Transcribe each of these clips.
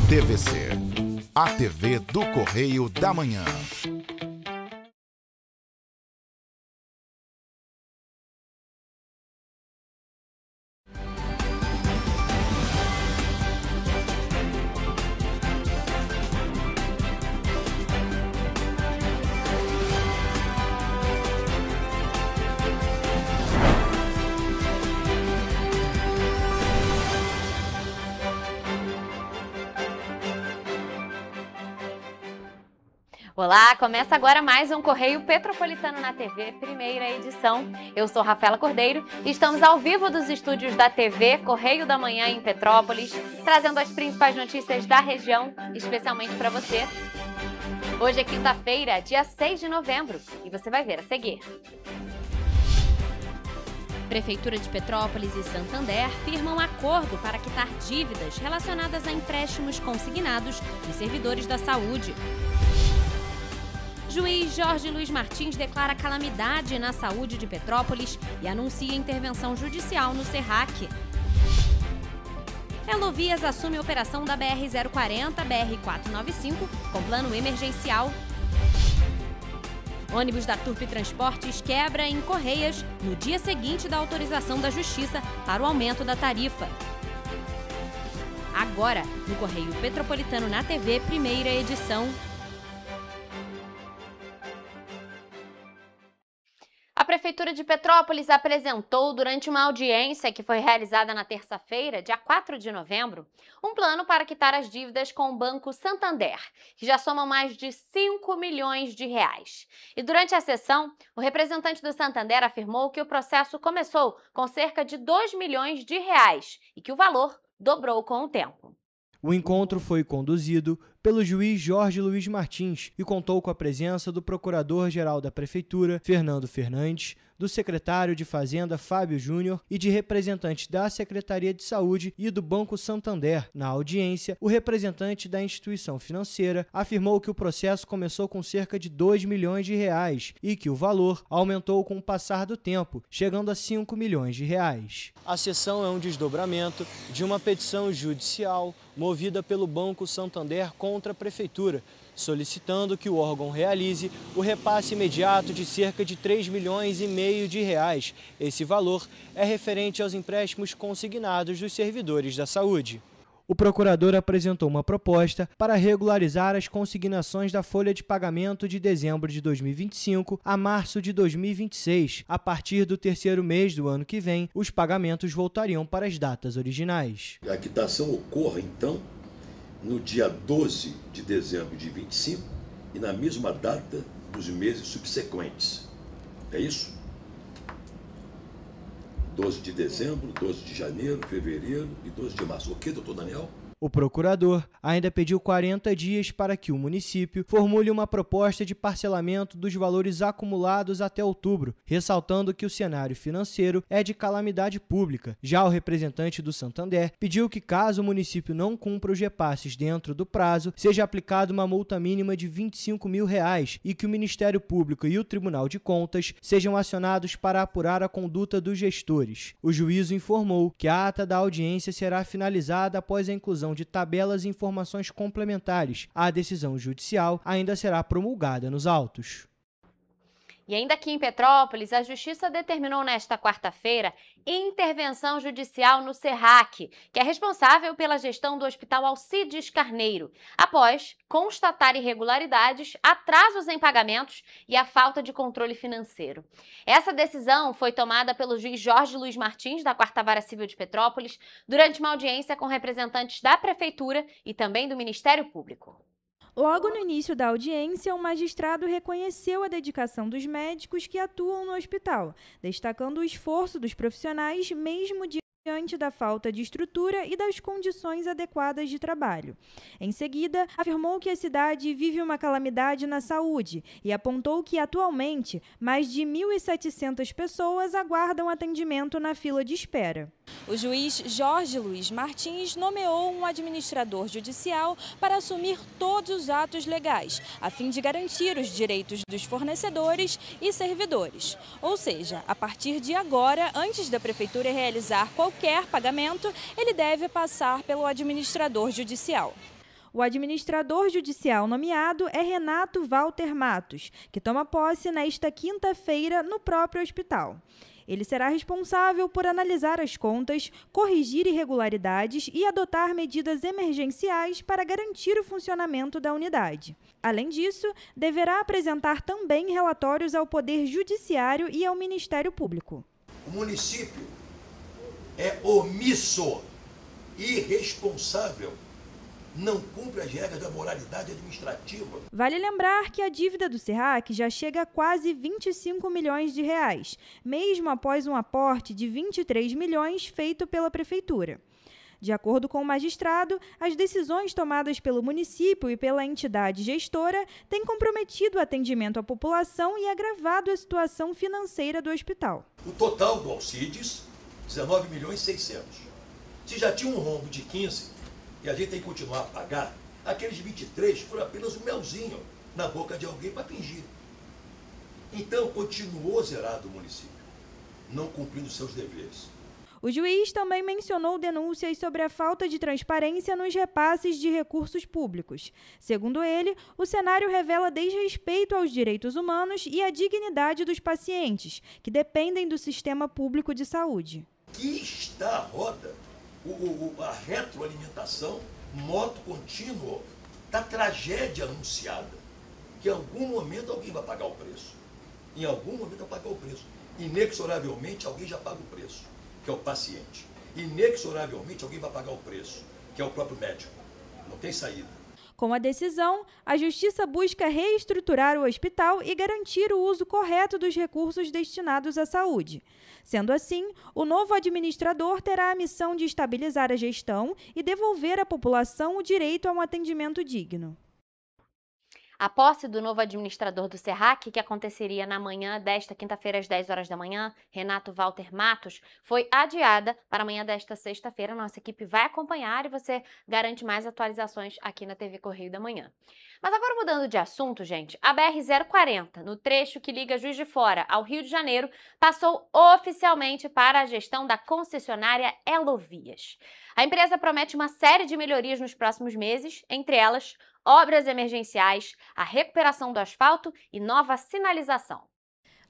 TVC, a TV do Correio da Manhã. Olá, começa agora mais um Correio Petropolitano na TV, primeira edição. Eu sou Rafaela Cordeiro e estamos ao vivo dos estúdios da TV Correio da Manhã em Petrópolis, trazendo as principais notícias da região, especialmente para você. Hoje é quinta-feira, dia 6 de novembro, e você vai ver a seguir. Prefeitura de Petrópolis e Santander firmam acordo para quitar dívidas relacionadas a empréstimos consignados de servidores da saúde. Juiz Jorge Luiz Martins declara calamidade na saúde de Petrópolis e anuncia intervenção judicial no Serraque. Elovias assume a operação da BR-040, BR-495 com plano emergencial. Ônibus da Turp Transportes quebra em Correias no dia seguinte da autorização da Justiça para o aumento da tarifa. Agora, no Correio Petropolitano na TV, primeira edição. A Prefeitura de Petrópolis apresentou, durante uma audiência que foi realizada na terça-feira, dia 4 de novembro, um plano para quitar as dívidas com o Banco Santander, que já somam mais de 5 milhões de reais. E durante a sessão, o representante do Santander afirmou que o processo começou com cerca de 2 milhões de reais e que o valor dobrou com o tempo. O encontro foi conduzido pelo juiz Jorge Luiz Martins e contou com a presença do Procurador-Geral da Prefeitura, Fernando Fernandes, do secretário de Fazenda, Fábio Júnior, e de representantes da Secretaria de Saúde e do Banco Santander. Na audiência, o representante da instituição financeira afirmou que o processo começou com cerca de 2 milhões de reais e que o valor aumentou com o passar do tempo, chegando a 5 milhões de reais. A sessão é um desdobramento de uma petição judicial movida pelo Banco Santander contra a Prefeitura, solicitando que o órgão realize o repasse imediato de cerca de 3 milhões e meio de reais. Esse valor é referente aos empréstimos consignados dos servidores da saúde. O procurador apresentou uma proposta para regularizar as consignações da folha de pagamento de dezembro de 2025 a março de 2026. A partir do terceiro mês do ano que vem, os pagamentos voltariam para as datas originais. A quitação ocorre, então, no dia 12 de dezembro de 25 e na mesma data dos meses subsequentes. É isso? 12 de dezembro, 12 de janeiro, fevereiro e 12 de março. Ok, doutor Daniel? O procurador ainda pediu 40 dias para que o município formule uma proposta de parcelamento dos valores acumulados até outubro, ressaltando que o cenário financeiro é de calamidade pública. Já o representante do Santander pediu que, caso o município não cumpra os repasses dentro do prazo, seja aplicada uma multa mínima de R$ 25 mil e que o Ministério Público e o Tribunal de Contas sejam acionados para apurar a conduta dos gestores. O juízo informou que a ata da audiência será finalizada após a inclusão de tabelas e informações complementares. A decisão judicial ainda será promulgada nos autos. E ainda aqui em Petrópolis, a Justiça determinou nesta quarta-feira intervenção judicial no Serraque, que é responsável pela gestão do Hospital Alcides Carneiro, após constatar irregularidades, atrasos em pagamentos e a falta de controle financeiro. Essa decisão foi tomada pelo juiz Jorge Luiz Martins, da 4ª Vara Civil de Petrópolis, durante uma audiência com representantes da Prefeitura e também do Ministério Público. Logo no início da audiência, o magistrado reconheceu a dedicação dos médicos que atuam no hospital, destacando o esforço dos profissionais mesmo diante da falta de estrutura e das condições adequadas de trabalho. Em seguida, afirmou que a cidade vive uma calamidade na saúde e apontou que, atualmente, mais de 1.700 pessoas aguardam atendimento na fila de espera. O juiz Jorge Luiz Martins nomeou um administrador judicial para assumir todos os atos legais, a fim de garantir os direitos dos fornecedores e servidores. Ou seja, a partir de agora, antes da Prefeitura realizar qualquer pagamento, ele deve passar pelo administrador judicial. O administrador judicial nomeado é Renato Walter Matos, que toma posse nesta quinta-feira no próprio hospital. Ele será responsável por analisar as contas, corrigir irregularidades e adotar medidas emergenciais para garantir o funcionamento da unidade. Além disso, deverá apresentar também relatórios ao Poder Judiciário e ao Ministério Público. O município é omisso, irresponsável, não cumpre as regras da moralidade administrativa. Vale lembrar que a dívida do SERRAC já chega a quase 25 milhões de reais, mesmo após um aporte de 23 milhões feito pela Prefeitura. De acordo com o magistrado, as decisões tomadas pelo município e pela entidade gestora têm comprometido o atendimento à população e agravado a situação financeira do hospital. O total do Alcides, 19 milhões e 600. Se já tinha um rombo de 15 e a gente tem que continuar a pagar, aqueles 23 foram apenas um melzinho na boca de alguém para fingir. Então, continuou zerado o município, não cumprindo seus deveres. O juiz também mencionou denúncias sobre a falta de transparência nos repasses de recursos públicos. Segundo ele, o cenário revela desrespeito aos direitos humanos e à dignidade dos pacientes, que dependem do sistema público de saúde. Que está a roda, a retroalimentação, moto contínuo da tragédia anunciada, que em algum momento alguém vai pagar o preço. Em algum momento vai pagar o preço. Inexoravelmente alguém já paga o preço, que é o paciente. Inexoravelmente alguém vai pagar o preço, que é o próprio médico. Não tem saída. Com a decisão, a Justiça busca reestruturar o hospital e garantir o uso correto dos recursos destinados à saúde. Sendo assim, o novo administrador terá a missão de estabilizar a gestão e devolver à população o direito a um atendimento digno. A posse do novo administrador do SERRAC, que aconteceria na manhã desta quinta-feira às 10 horas da manhã, Renato Walter Matos, foi adiada para amanhã desta sexta-feira. Nossa equipe vai acompanhar e você garante mais atualizações aqui na TV Correio da Manhã. Mas agora mudando de assunto, gente, a BR-040, no trecho que liga Juiz de Fora ao Rio de Janeiro, passou oficialmente para a gestão da concessionária Elovias. A empresa promete uma série de melhorias nos próximos meses, entre elas obras emergenciais, a recuperação do asfalto e nova sinalização.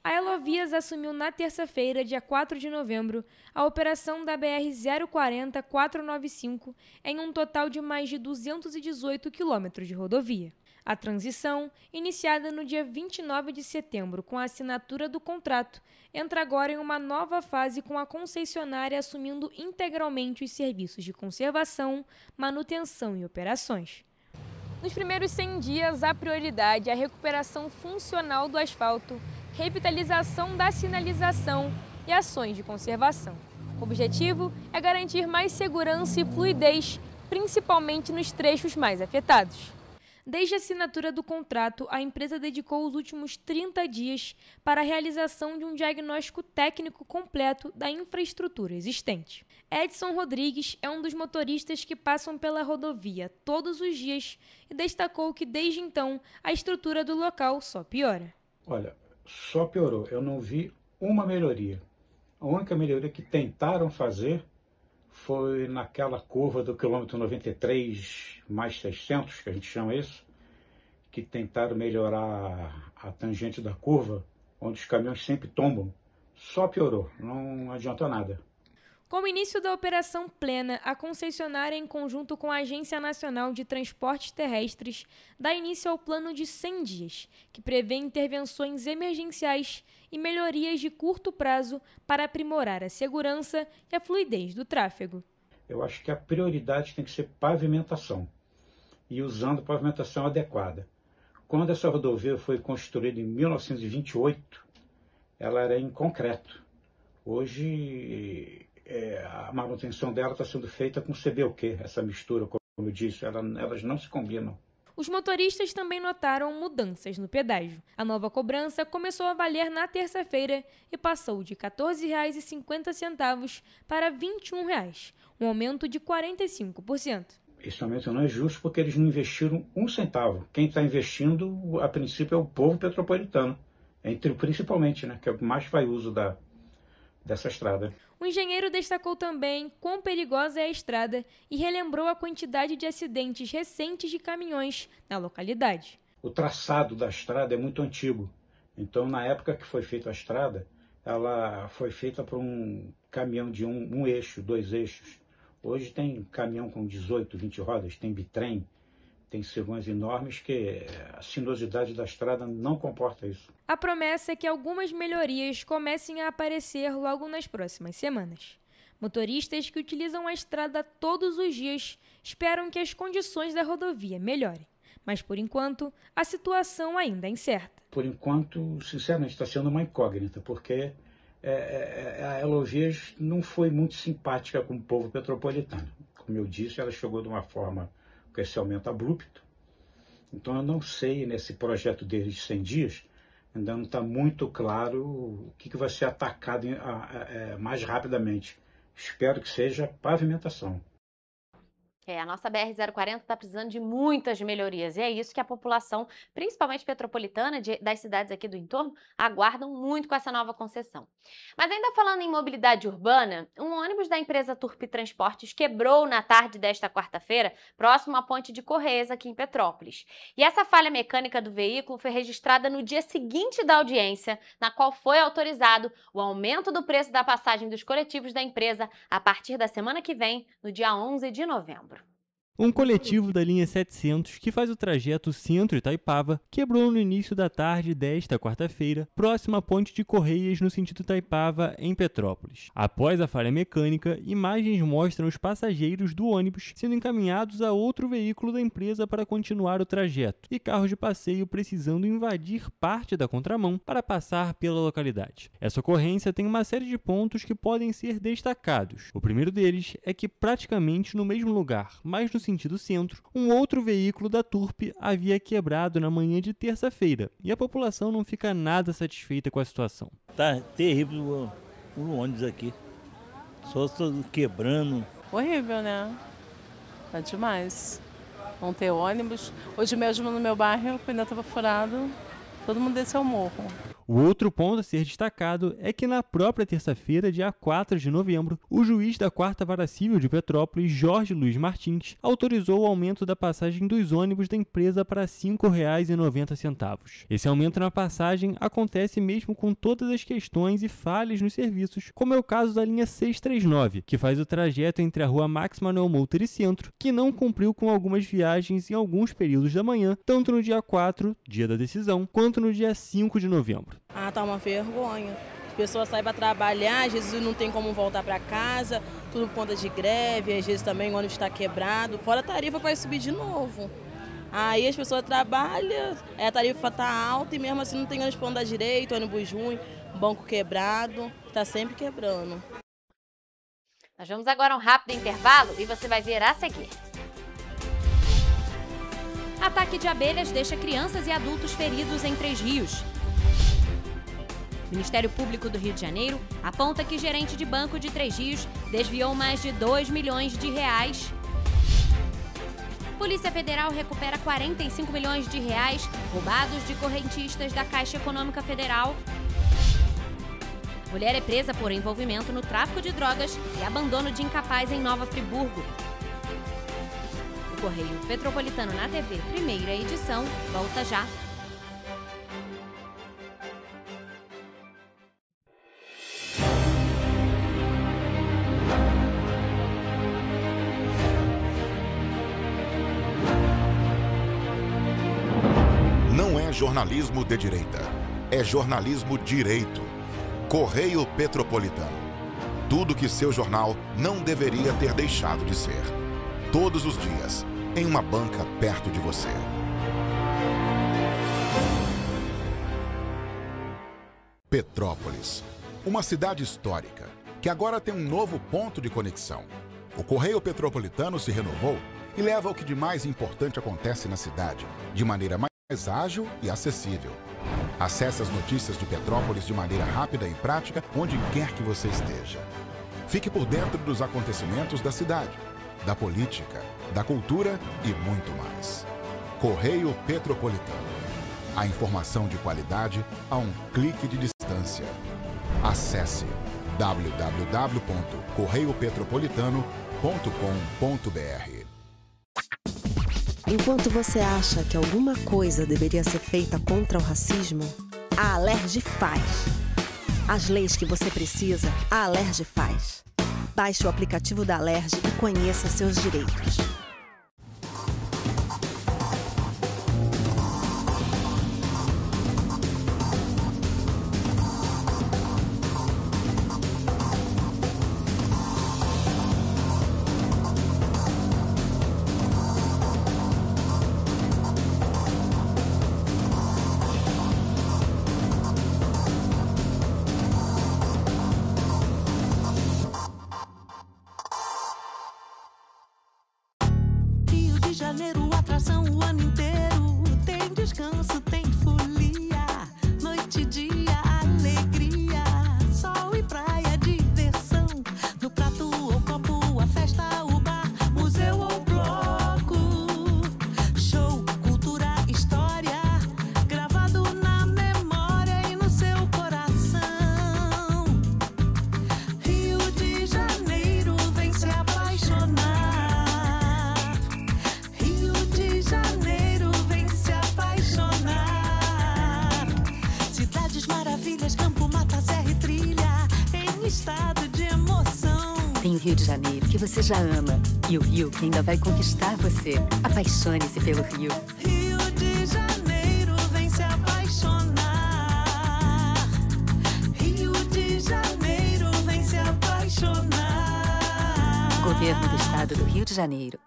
A Elovias assumiu na terça-feira, dia 4 de novembro, a operação da BR-040-495 em um total de mais de 218 quilômetros de rodovia. A transição, iniciada no dia 29 de setembro com a assinatura do contrato, entra agora em uma nova fase com a concessionária assumindo integralmente os serviços de conservação, manutenção e operações. Nos primeiros 100 dias, a prioridade é a recuperação funcional do asfalto, revitalização da sinalização e ações de conservação. O objetivo é garantir mais segurança e fluidez, principalmente nos trechos mais afetados. Desde a assinatura do contrato, a empresa dedicou os últimos 30 dias para a realização de um diagnóstico técnico completo da infraestrutura existente. Edson Rodrigues é um dos motoristas que passam pela rodovia todos os dias e destacou que, desde então, a estrutura do local só piora. Olha, só piorou. Eu não vi uma melhoria. A única melhoria que tentaram fazer foi naquela curva do quilômetro 93 mais 600, que a gente chama isso, que tentaram melhorar a tangente da curva, onde os caminhões sempre tombam. Só piorou, não adiantou nada. Com o início da operação plena, a concessionária, em conjunto com a Agência Nacional de Transportes Terrestres, dá início ao plano de 100 dias, que prevê intervenções emergenciais e melhorias de curto prazo para aprimorar a segurança e a fluidez do tráfego. Eu acho que a prioridade tem que ser pavimentação, e usando pavimentação adequada. Quando essa rodovia foi construída em 1928, ela era em concreto. Hoje, a manutenção dela está sendo feita com CBUQ, essa mistura, como eu disse, elas não se combinam. Os motoristas também notaram mudanças no pedágio. A nova cobrança começou a valer na terça-feira e passou de R$ 14,50 para R$ 21,00, um aumento de 45%. Esse aumento não é justo porque eles não investiram um centavo. Quem está investindo, a princípio, é o povo petropolitano, principalmente, né, que é o que mais faz uso dessa estrada. O engenheiro destacou também quão perigosa é a estrada e relembrou a quantidade de acidentes recentes de caminhões na localidade. O traçado da estrada é muito antigo, então na época que foi feita a estrada, ela foi feita por um caminhão de um eixo, 2 eixos. Hoje tem caminhão com 18, 20 rodas, tem bitrem, tem servões enormes que a sinuosidade da estrada não comporta isso. A promessa é que algumas melhorias comecem a aparecer logo nas próximas semanas. Motoristas que utilizam a estrada todos os dias esperam que as condições da rodovia melhorem. Mas, por enquanto, a situação ainda é incerta. Por enquanto, sinceramente, está sendo uma incógnita, porque a Elovias não foi muito simpática com o povo petropolitano. Como eu disse, ela chegou de uma forma com esse aumento abrupto. Então, eu não sei, nesse projeto deles de 100 dias, ainda não está muito claro o que vai ser atacado mais rapidamente. Espero que seja pavimentação. A nossa BR-040 está precisando de muitas melhorias e é isso que a população, principalmente petropolitana, das cidades aqui do entorno, aguardam muito com essa nova concessão. Mas ainda falando em mobilidade urbana, um ônibus da empresa Turpi Transportes quebrou na tarde desta quarta-feira, próximo à ponte de Correias, aqui em Petrópolis. E essa falha mecânica do veículo foi registrada no dia seguinte da audiência, na qual foi autorizado o aumento do preço da passagem dos coletivos da empresa a partir da semana que vem, no dia 11 de novembro. Um coletivo da linha 700, que faz o trajeto Centro-Itaipava, quebrou no início da tarde desta quarta-feira, próximo à ponte de Correias no sentido Itaipava, em Petrópolis. Após a falha mecânica, imagens mostram os passageiros do ônibus sendo encaminhados a outro veículo da empresa para continuar o trajeto, e carros de passeio precisando invadir parte da contramão para passar pela localidade. Essa ocorrência tem uma série de pontos que podem ser destacados. O primeiro deles é que, praticamente no mesmo lugar, mas no sentido centro, um outro veículo da Turpi havia quebrado na manhã de terça-feira e a população não fica nada satisfeita com a situação. Tá terrível o ônibus aqui, só quebrando. Horrível, né? Tá demais. Não ter ônibus. Hoje mesmo no meu bairro o pneu estava furado, todo mundo desceu o morro. O outro ponto a ser destacado é que na própria terça-feira, dia 4 de novembro, o juiz da 4ª Vara Civil de Petrópolis, Jorge Luiz Martins, autorizou o aumento da passagem dos ônibus da empresa para R$ 5,90. Esse aumento na passagem acontece mesmo com todas as questões e falhas nos serviços, como é o caso da linha 639, que faz o trajeto entre a rua Max Manuel Mouter e Centro, que não cumpriu com algumas viagens em alguns períodos da manhã, tanto no dia 4, dia da decisão, quanto no dia 5 de novembro. Ah, tá uma vergonha. As pessoas saem para trabalhar, às vezes não tem como voltar para casa, tudo por conta de greve, às vezes também o ônibus está quebrado, fora a tarifa vai subir de novo. Aí as pessoas trabalham, a tarifa está alta e mesmo assim não tem ônibus para andar direito, ônibus ruim, banco quebrado, está sempre quebrando. Nós vamos agora a um rápido intervalo e você vai ver a seguir. Ataque de abelhas deixa crianças e adultos feridos em 3 Rios. O Ministério Público do Rio de Janeiro aponta que gerente de banco de 3 Rios desviou mais de R$2 milhões. Polícia Federal recupera R$45 milhões roubados de correntistas da Caixa Econômica Federal. Mulher é presa por envolvimento no tráfico de drogas e abandono de incapaz em Nova Friburgo. O Correio Petropolitano na TV, primeira edição, volta já. Não é jornalismo de direita, é jornalismo direito. Correio Petropolitano. Tudo que seu jornal não deveria ter deixado de ser. Todos os dias, em uma banca perto de você. Petrópolis, uma cidade histórica, que agora tem um novo ponto de conexão. O Correio Petropolitano se renovou e leva o que de mais importante acontece na cidade, de maneira mais ágil e acessível. Acesse as notícias de Petrópolis de maneira rápida e prática, onde quer que você esteja. Fique por dentro dos acontecimentos da cidade, da política, da cultura e muito mais. Correio Petropolitano. A informação de qualidade a um clique de distância. Acesse www.correiopetropolitano.com.br. Enquanto você acha que alguma coisa deveria ser feita contra o racismo, a Alerj faz. As leis que você precisa, a Alerj faz. Baixe o aplicativo da Alerj e conheça seus direitos. Janeiro, atração o ano inteiro. Tem descanso, tem folia. Noite e dia, alegria. Sol e praia, diversão. No prato ou copo, a festa, o bar, museu ou bloco. Show, cultura, história. Gravado na memória e no seu coração. Rio de Janeiro, vem se apaixonar. Campo, mata, serra e trilha, em estado de emoção. Tem o Rio de Janeiro, que você já ama, e o Rio, que ainda vai conquistar você. Apaixone-se pelo Rio. Rio de Janeiro, vem se apaixonar. Rio de Janeiro, vem se apaixonar. Governo do Estado do Rio de Janeiro.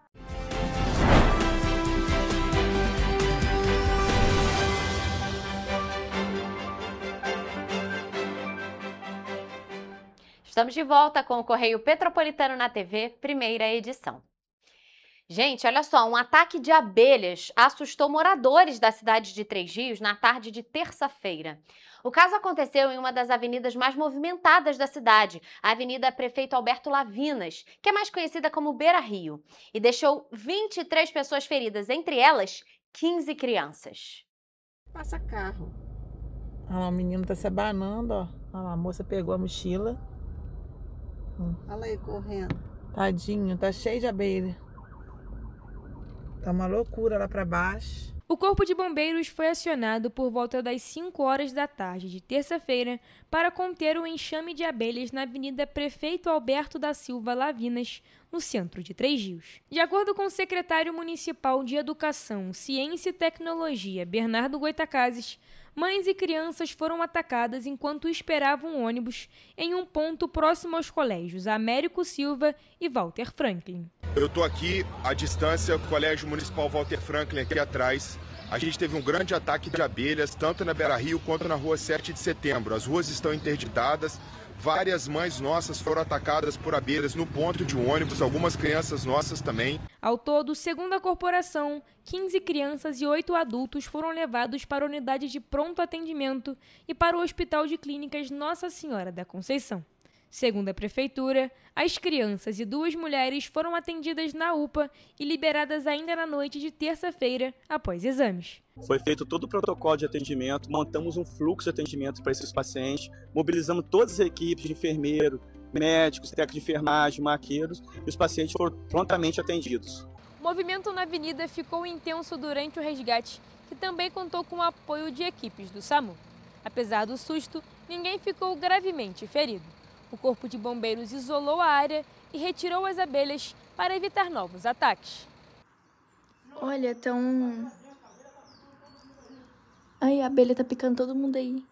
Estamos de volta com o Correio Petropolitano na TV, primeira edição. Gente, olha só, um ataque de abelhas assustou moradores da cidade de Três Rios na tarde de terça-feira. O caso aconteceu em uma das avenidas mais movimentadas da cidade, a Avenida Prefeito Alberto Lavinas, que é mais conhecida como Beira Rio, e deixou 23 pessoas feridas, entre elas 15 crianças. Passa carro. Olha lá, o menino tá se abanando, ó. Olha lá, a moça pegou a mochila. Olha aí, correndo. Tadinho, tá cheio de abelha. Tá uma loucura lá pra baixo. O Corpo de Bombeiros foi acionado por volta das 5 horas da tarde de terça-feira para conter o enxame de abelhas na Avenida Prefeito Alberto da Silva Lavinas, no centro de Três Rios. De acordo com o secretário municipal de Educação, Ciência e Tecnologia, Bernardo Goitacazes, mães e crianças foram atacadas enquanto esperavam um ônibus em um ponto próximo aos colégios Américo Silva e Walter Franklin. Eu estou aqui à distância, o Colégio Municipal Walter Franklin aqui atrás. A gente teve um grande ataque de abelhas, tanto na Beira Rio quanto na Rua 7 de Setembro. As ruas estão interditadas. Várias mães nossas foram atacadas por abelhas no ponto de um ônibus, algumas crianças nossas também. Ao todo, segundo a corporação, 15 crianças e 8 adultos foram levados para a unidade de pronto atendimento e para o Hospital de Clínicas Nossa Senhora da Conceição. Segundo a Prefeitura, as crianças e 2 mulheres foram atendidas na UPA e liberadas ainda na noite de terça-feira, após exames. Foi feito todo o protocolo de atendimento, montamos um fluxo de atendimento para esses pacientes, mobilizamos todas as equipes de enfermeiro, médicos, técnicos de enfermagem, maqueiros, e os pacientes foram prontamente atendidos. O movimento na avenida ficou intenso durante o resgate, que também contou com o apoio de equipes do SAMU. Apesar do susto, ninguém ficou gravemente ferido. O Corpo de Bombeiros isolou a área e retirou as abelhas para evitar novos ataques. Olha, Ai, a abelha tá picando todo mundo aí.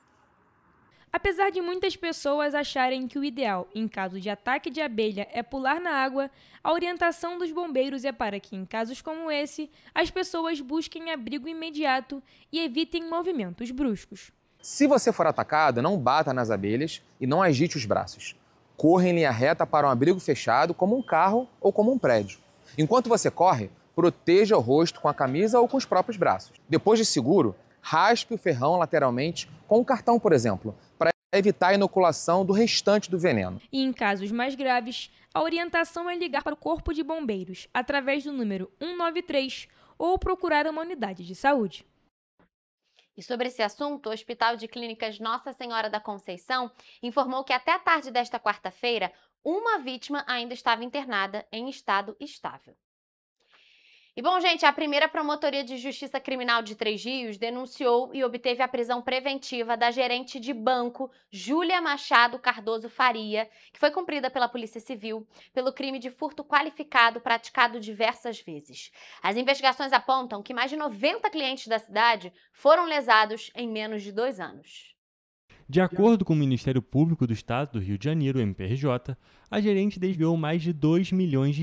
Apesar de muitas pessoas acharem que o ideal, em caso de ataque de abelha, é pular na água, a orientação dos bombeiros é para que, em casos como esse, as pessoas busquem abrigo imediato e evitem movimentos bruscos. Se você for atacada, não bata nas abelhas e não agite os braços. Corra em linha reta para um abrigo fechado, como um carro ou como um prédio. Enquanto você corre, proteja o rosto com a camisa ou com os próprios braços. Depois de seguro, raspe o ferrão lateralmente com um cartão, por exemplo, para evitar a inoculação do restante do veneno. E em casos mais graves, a orientação é ligar para o Corpo de Bombeiros através do número 193 ou procurar uma unidade de saúde. E sobre esse assunto, o Hospital de Clínicas Nossa Senhora da Conceição informou que até a tarde desta quarta-feira, uma vítima ainda estava internada em estado estável. E bom, gente, a primeira Promotoria de Justiça Criminal de Três Rios denunciou e obteve a prisão preventiva da gerente de banco Júlia Machado Cardoso Faria, que foi cumprida pela Polícia Civil pelo crime de furto qualificado praticado diversas vezes. As investigações apontam que mais de 90 clientes da cidade foram lesados em menos de 2 anos. De acordo com o Ministério Público do Estado do Rio de Janeiro, MPRJ, a gerente desviou mais de R$2 milhões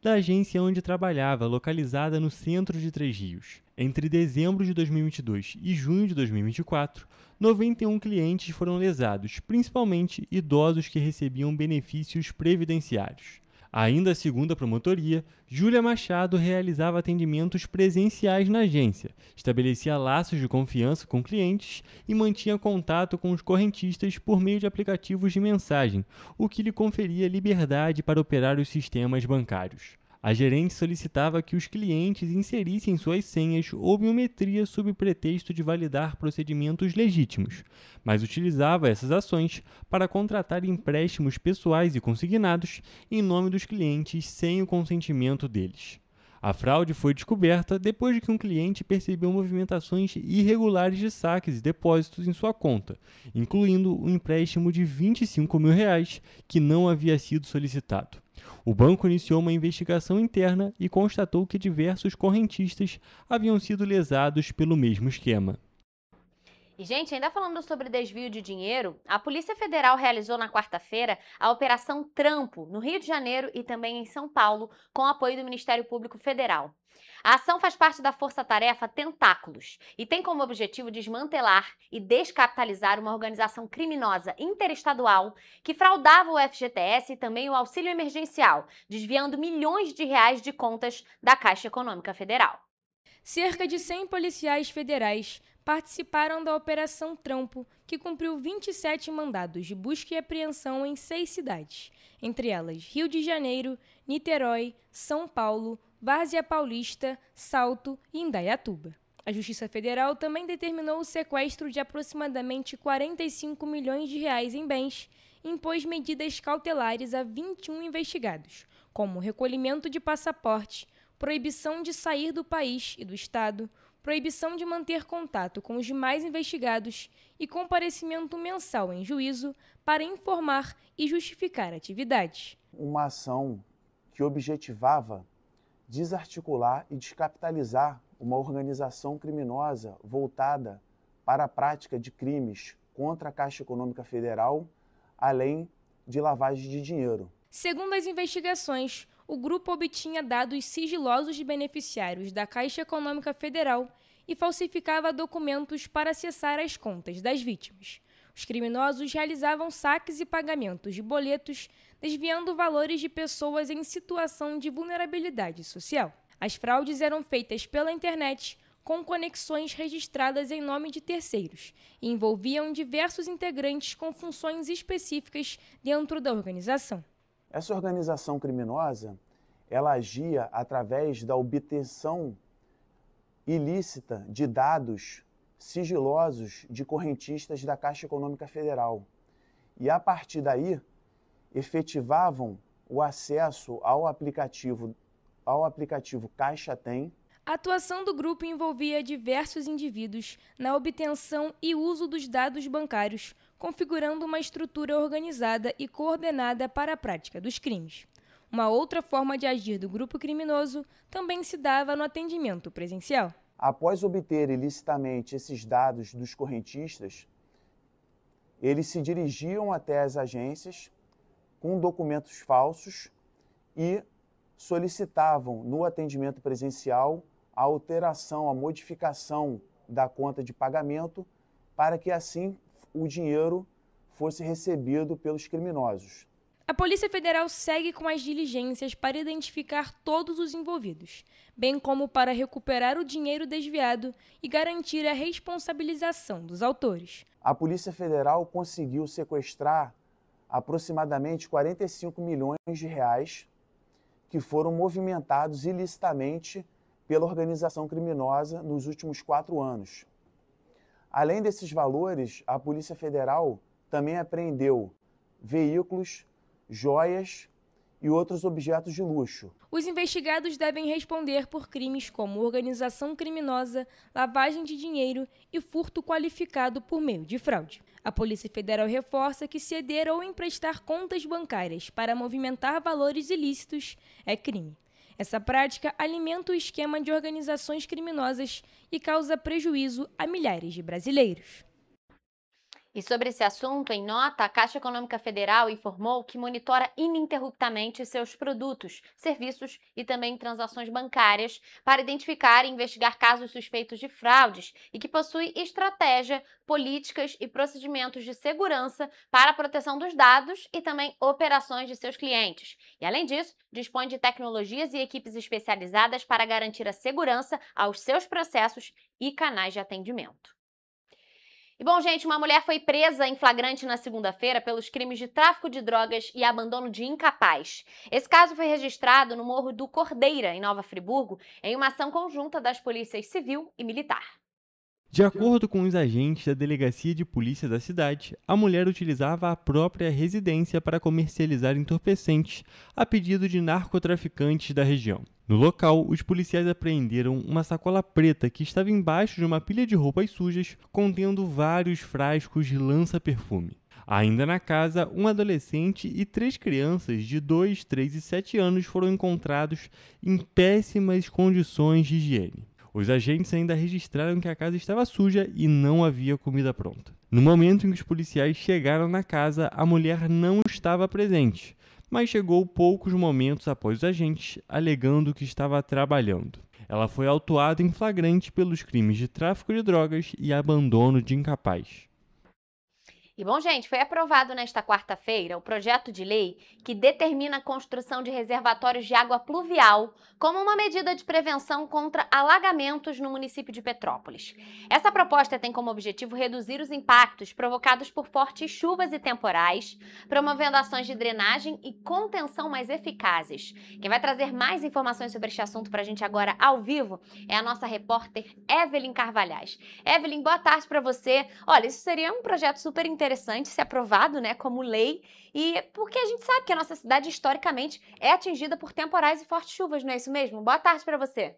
da agência onde trabalhava, localizada no centro de Três Rios. Entre dezembro de 2022 e junho de 2024, 91 clientes foram lesados, principalmente idosos que recebiam benefícios previdenciários. Ainda segundo a promotoria, Júlia Machado realizava atendimentos presenciais na agência, estabelecia laços de confiança com clientes e mantinha contato com os correntistas por meio de aplicativos de mensagem, o que lhe conferia liberdade para operar os sistemas bancários. A gerente solicitava que os clientes inserissem suas senhas ou biometria sob pretexto de validar procedimentos legítimos, mas utilizava essas ações para contratar empréstimos pessoais e consignados em nome dos clientes sem o consentimento deles. A fraude foi descoberta depois de que um cliente percebeu movimentações irregulares de saques e depósitos em sua conta, incluindo um empréstimo de R$25 mil que não havia sido solicitado. O banco iniciou uma investigação interna e constatou que diversos correntistas haviam sido lesados pelo mesmo esquema. E, gente, ainda falando sobre desvio de dinheiro, a Polícia Federal realizou na quarta-feira a Operação Trampo, no Rio de Janeiro e também em São Paulo, com apoio do Ministério Público Federal. A ação faz parte da Força-Tarefa Tentáculos e tem como objetivo desmantelar e descapitalizar uma organização criminosa interestadual que fraudava o FGTS e também o auxílio emergencial, desviando milhões de reais de contas da Caixa Econômica Federal. Cerca de 100 policiais federais participaram da Operação Trampo, que cumpriu 27 mandados de busca e apreensão em 6 cidades, entre elas Rio de Janeiro, Niterói, São Paulo, Várzea Paulista, Salto e Indaiatuba. A Justiça Federal também determinou o sequestro de aproximadamente R$45 milhões em bens e impôs medidas cautelares a 21 investigados, como recolhimento de passaporte, proibição de sair do país e do estado, proibição de manter contato com os demais investigados e comparecimento mensal em juízo para informar e justificar atividades. Uma ação que objetivava desarticular e descapitalizar uma organização criminosa voltada para a prática de crimes contra a Caixa Econômica Federal, além de lavagem de dinheiro. Segundo as investigações, o grupo obtinha dados sigilosos de beneficiários da Caixa Econômica Federal e falsificava documentos para acessar as contas das vítimas. Os criminosos realizavam saques e pagamentos de boletos, desviando valores de pessoas em situação de vulnerabilidade social. As fraudes eram feitas pela internet, com conexões registradas em nome de terceiros, e envolviam diversos integrantes com funções específicas dentro da organização. Essa organização criminosa, ela agia através da obtenção ilícita de dados sigilosos de correntistas da Caixa Econômica Federal. E, a partir daí, efetivavam o acesso ao aplicativo Caixa Tem. A atuação do grupo envolvia diversos indivíduos na obtenção e uso dos dados bancários, configurando uma estrutura organizada e coordenada para a prática dos crimes. Uma outra forma de agir do grupo criminoso também se dava no atendimento presencial. Após obter ilicitamente esses dados dos correntistas, eles se dirigiam até as agências com documentos falsos e solicitavam no atendimento presencial a alteração, a modificação da conta de pagamento para que assim o dinheiro fosse recebido pelos criminosos. A Polícia Federal segue com as diligências para identificar todos os envolvidos, bem como para recuperar o dinheiro desviado e garantir a responsabilização dos autores. A Polícia Federal conseguiu sequestrar aproximadamente R$45 milhões que foram movimentados ilicitamente pela organização criminosa nos últimos 4 anos. Além desses valores, a Polícia Federal também apreendeu veículos, joias e outros objetos de luxo. Os investigados devem responder por crimes como organização criminosa, lavagem de dinheiro e furto qualificado por meio de fraude. A Polícia Federal reforça que ceder ou emprestar contas bancárias para movimentar valores ilícitos é crime. Essa prática alimenta o esquema de organizações criminosas e causa prejuízo a milhares de brasileiros. E sobre esse assunto, em nota, a Caixa Econômica Federal informou que monitora ininterruptamente seus produtos, serviços e também transações bancárias para identificar e investigar casos suspeitos de fraudes e que possui estratégia, políticas e procedimentos de segurança para a proteção dos dados e também operações de seus clientes. E, além disso, dispõe de tecnologias e equipes especializadas para garantir a segurança aos seus processos e canais de atendimento. E bom, gente, uma mulher foi presa em flagrante na segunda-feira pelos crimes de tráfico de drogas e abandono de incapaz. Esse caso foi registrado no Morro do Cordeira, em Nova Friburgo, em uma ação conjunta das polícias civil e militar. De acordo com os agentes da Delegacia de Polícia da cidade, a mulher utilizava a própria residência para comercializar entorpecentes a pedido de narcotraficantes da região. No local, os policiais apreenderam uma sacola preta que estava embaixo de uma pilha de roupas sujas, contendo vários frascos de lança-perfume. Ainda na casa, um adolescente e 3 crianças de 2, 3 e 7 anos foram encontrados em péssimas condições de higiene. Os agentes ainda registraram que a casa estava suja e não havia comida pronta. No momento em que os policiais chegaram na casa, a mulher não estava presente, mas chegou poucos momentos após os agentes, alegando que estava trabalhando. Ela foi autuada em flagrante pelos crimes de tráfico de drogas e abandono de incapaz. E bom, gente, foi aprovado nesta quarta-feira o projeto de lei que determina a construção de reservatórios de água pluvial como uma medida de prevenção contra alagamentos no município de Petrópolis. Essa proposta tem como objetivo reduzir os impactos provocados por fortes chuvas e temporais, promovendo ações de drenagem e contenção mais eficazes. Quem vai trazer mais informações sobre este assunto para a gente agora ao vivo é a nossa repórter Evelyn Carvalhais. Evelyn, boa tarde para você. Olha, isso seria um projeto super interessante se aprovado, né, como lei, e porque a gente sabe que a nossa cidade historicamente é atingida por temporais e fortes chuvas, não é isso mesmo? Boa tarde para você.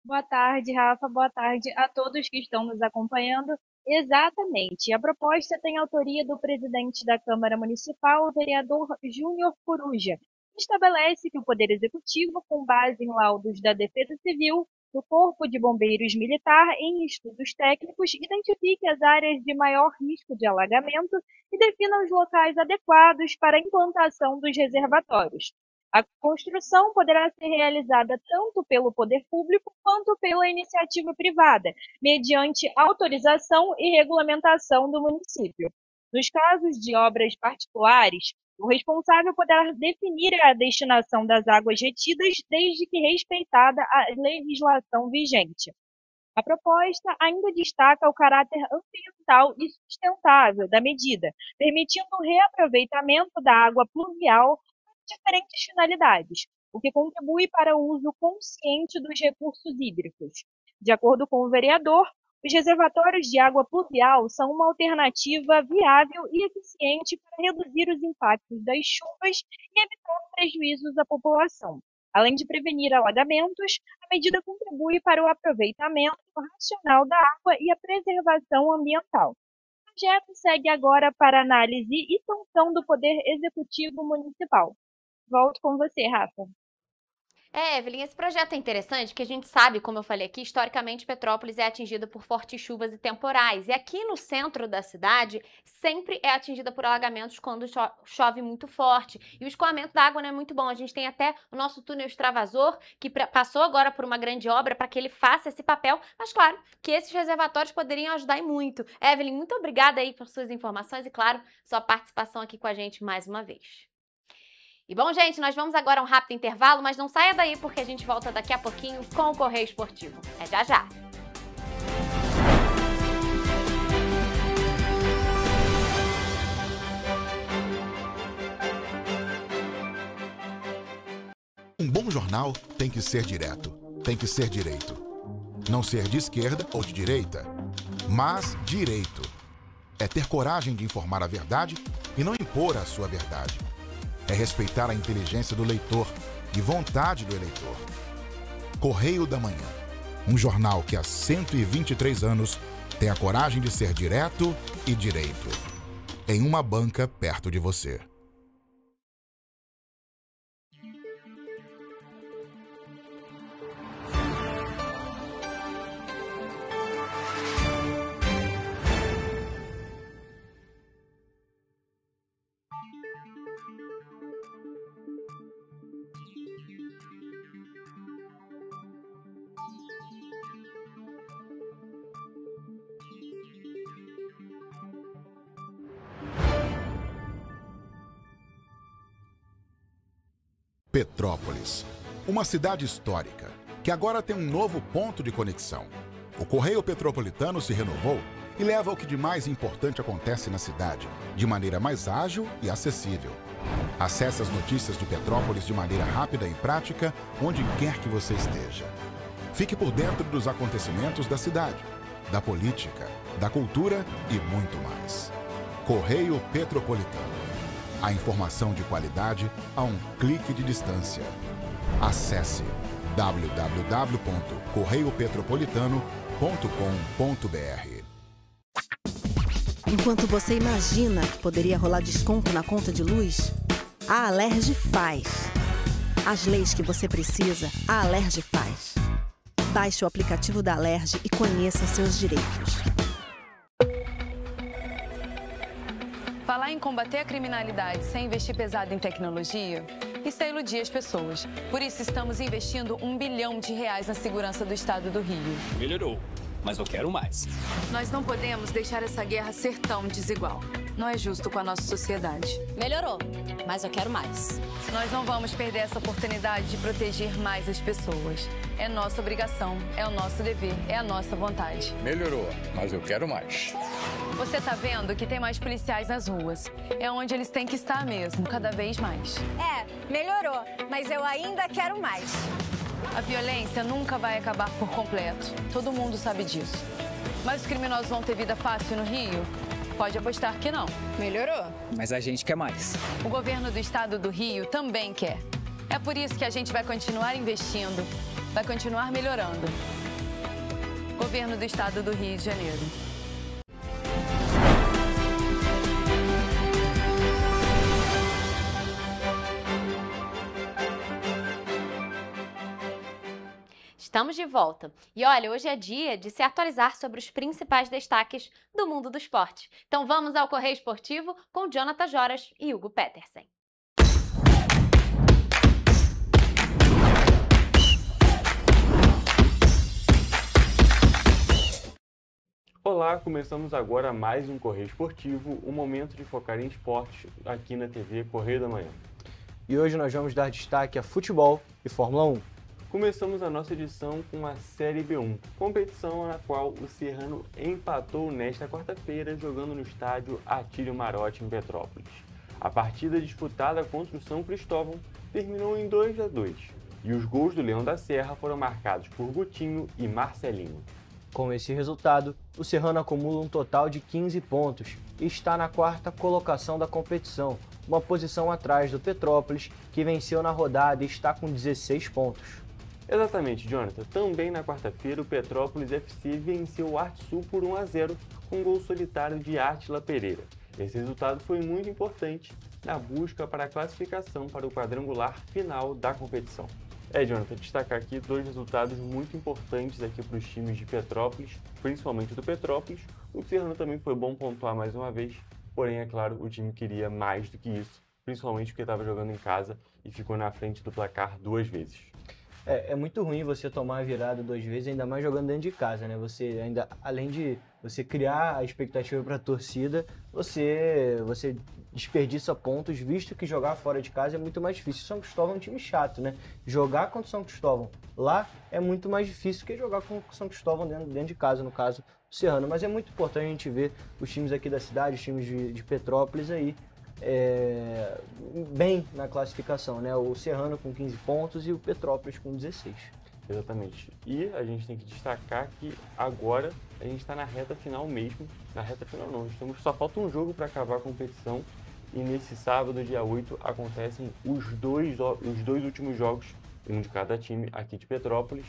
Boa tarde, Rafa. Boa tarde a todos que estão nos acompanhando. Exatamente. A proposta tem autoria do presidente da Câmara Municipal, o vereador Júnior Coruja. Estabelece que o Poder Executivo, com base em laudos da Defesa Civil, do Corpo de Bombeiros Militar, em estudos técnicos, identifique as áreas de maior risco de alagamento e defina os locais adequados para a implantação dos reservatórios. A construção poderá ser realizada tanto pelo poder público quanto pela iniciativa privada, mediante autorização e regulamentação do município. Nos casos de obras particulares, o responsável poderá definir a destinação das águas retidas desde que respeitada a legislação vigente. A proposta ainda destaca o caráter ambiental e sustentável da medida, permitindo o reaproveitamento da água pluvial para diferentes finalidades, o que contribui para o uso consciente dos recursos hídricos. De acordo com o vereador, os reservatórios de água pluvial são uma alternativa viável e eficiente para reduzir os impactos das chuvas e evitar prejuízos à população. Além de prevenir alagamentos, a medida contribui para o aproveitamento racional da água e a preservação ambiental. O projeto segue agora para análise e sanção do Poder Executivo Municipal. Volto com você, Rafa. Evelyn, esse projeto é interessante porque a gente sabe, como eu falei aqui, historicamente Petrópolis é atingida por fortes chuvas e temporais. E aqui no centro da cidade sempre é atingida por alagamentos quando chove muito forte. E o escoamento da água não é muito bom. A gente tem até o nosso túnel extravasor, que passou agora por uma grande obra para que ele faça esse papel. Mas claro que esses reservatórios poderiam ajudar e muito. Evelyn, muito obrigada aí por suas informações e, claro, sua participação aqui com a gente mais uma vez. E bom, gente, nós vamos agora a um rápido intervalo, mas não saia daí porque a gente volta daqui a pouquinho com o Correio Esportivo. É já já! Um bom jornal tem que ser direto, tem que ser direito. Não ser de esquerda ou de direita. Mas direito é ter coragem de informar a verdade e não impor a sua verdade. É respeitar a inteligência do leitor e vontade do eleitor. Correio da Manhã, um jornal que há 123 anos tem a coragem de ser direto e direito. Em uma banca perto de você. Petrópolis, uma cidade histórica, que agora tem um novo ponto de conexão. O Correio Petropolitano se renovou e leva o que de mais importante acontece na cidade, de maneira mais ágil e acessível. Acesse as notícias de Petrópolis de maneira rápida e prática, onde quer que você esteja. Fique por dentro dos acontecimentos da cidade, da política, da cultura e muito mais. Correio Petropolitano. A informação de qualidade a um clique de distância. Acesse www.correiopetropolitano.com.br. Enquanto você imagina que poderia rolar desconto na conta de luz, a Alerj faz. As leis que você precisa, a Alerj faz. Baixe o aplicativo da Alerj e conheça seus direitos. Falar em combater a criminalidade sem investir pesado em tecnologia, isso é iludir as pessoas. Por isso estamos investindo R$1 bilhão na segurança do estado do Rio. Melhorou, mas eu quero mais. Nós não podemos deixar essa guerra ser tão desigual. Não é justo com a nossa sociedade. Melhorou, mas eu quero mais. Nós não vamos perder essa oportunidade de proteger mais as pessoas. É nossa obrigação, é o nosso dever, é a nossa vontade. Melhorou, mas eu quero mais. Você tá vendo que tem mais policiais nas ruas. É onde eles têm que estar mesmo, cada vez mais. É, melhorou, mas eu ainda quero mais. A violência nunca vai acabar por completo. Todo mundo sabe disso. Mas os criminosos vão ter vida fácil no Rio? Pode apostar que não. Melhorou. Mas a gente quer mais. O governo do estado do Rio também quer. É por isso que a gente vai continuar investindo, vai continuar melhorando. Governo do estado do Rio de Janeiro. Estamos de volta. E olha, hoje é dia de se atualizar sobre os principais destaques do mundo do esporte. Então vamos ao Correio Esportivo com Jonathan Joras e Hugo Petersen. Olá, começamos agora mais um Correio Esportivo, um momento de focar em esportes aqui na TV Correio da Manhã. E hoje nós vamos dar destaque a futebol e Fórmula 1. Começamos a nossa edição com a Série B1, competição na qual o Serrano empatou nesta quarta-feira jogando no estádio Atílio Marotti em Petrópolis. A partida disputada contra o São Cristóvão terminou em 2-2 e os gols do Leão da Serra foram marcados por Gutinho e Marcelinho. Com esse resultado, o Serrano acumula um total de 15 pontos e está na quarta colocação da competição, uma posição atrás do Petrópolis, que venceu na rodada e está com 16 pontos. Exatamente, Jonathan. Também na quarta-feira, o Petrópolis FC venceu o Artsul por 1-0 com um gol solitário de Átila Pereira. Esse resultado foi muito importante na busca para a classificação para o quadrangular final da competição. Jonathan, destacar aqui dois resultados muito importantes aqui para os times de Petrópolis, principalmente do Petrópolis. O Serrano também foi bom pontuar mais uma vez, porém, é claro, o time queria mais do que isso, principalmente porque estava jogando em casa e ficou na frente do placar 2 vezes. É muito ruim você tomar a virada 2 vezes, ainda mais jogando dentro de casa, né? Você ainda, além de você criar a expectativa para a torcida, você desperdiça pontos, visto que jogar fora de casa é muito mais difícil. São Cristóvão é um time chato, né? Jogar contra o São Cristóvão lá é muito mais difícil que jogar com o São Cristóvão dentro de casa, no caso do Serrano. Mas é muito importante a gente ver os times aqui da cidade, os times de Petrópolis aí, bem na classificação, né? O Serrano com 15 pontos e o Petrópolis com 16. Exatamente. E a gente tem que destacar que agora a gente está na reta final mesmo. Na reta final não, só falta um jogo para acabar a competição. E nesse sábado, dia 8, acontecem os dois últimos jogos, um de cada time aqui de Petrópolis.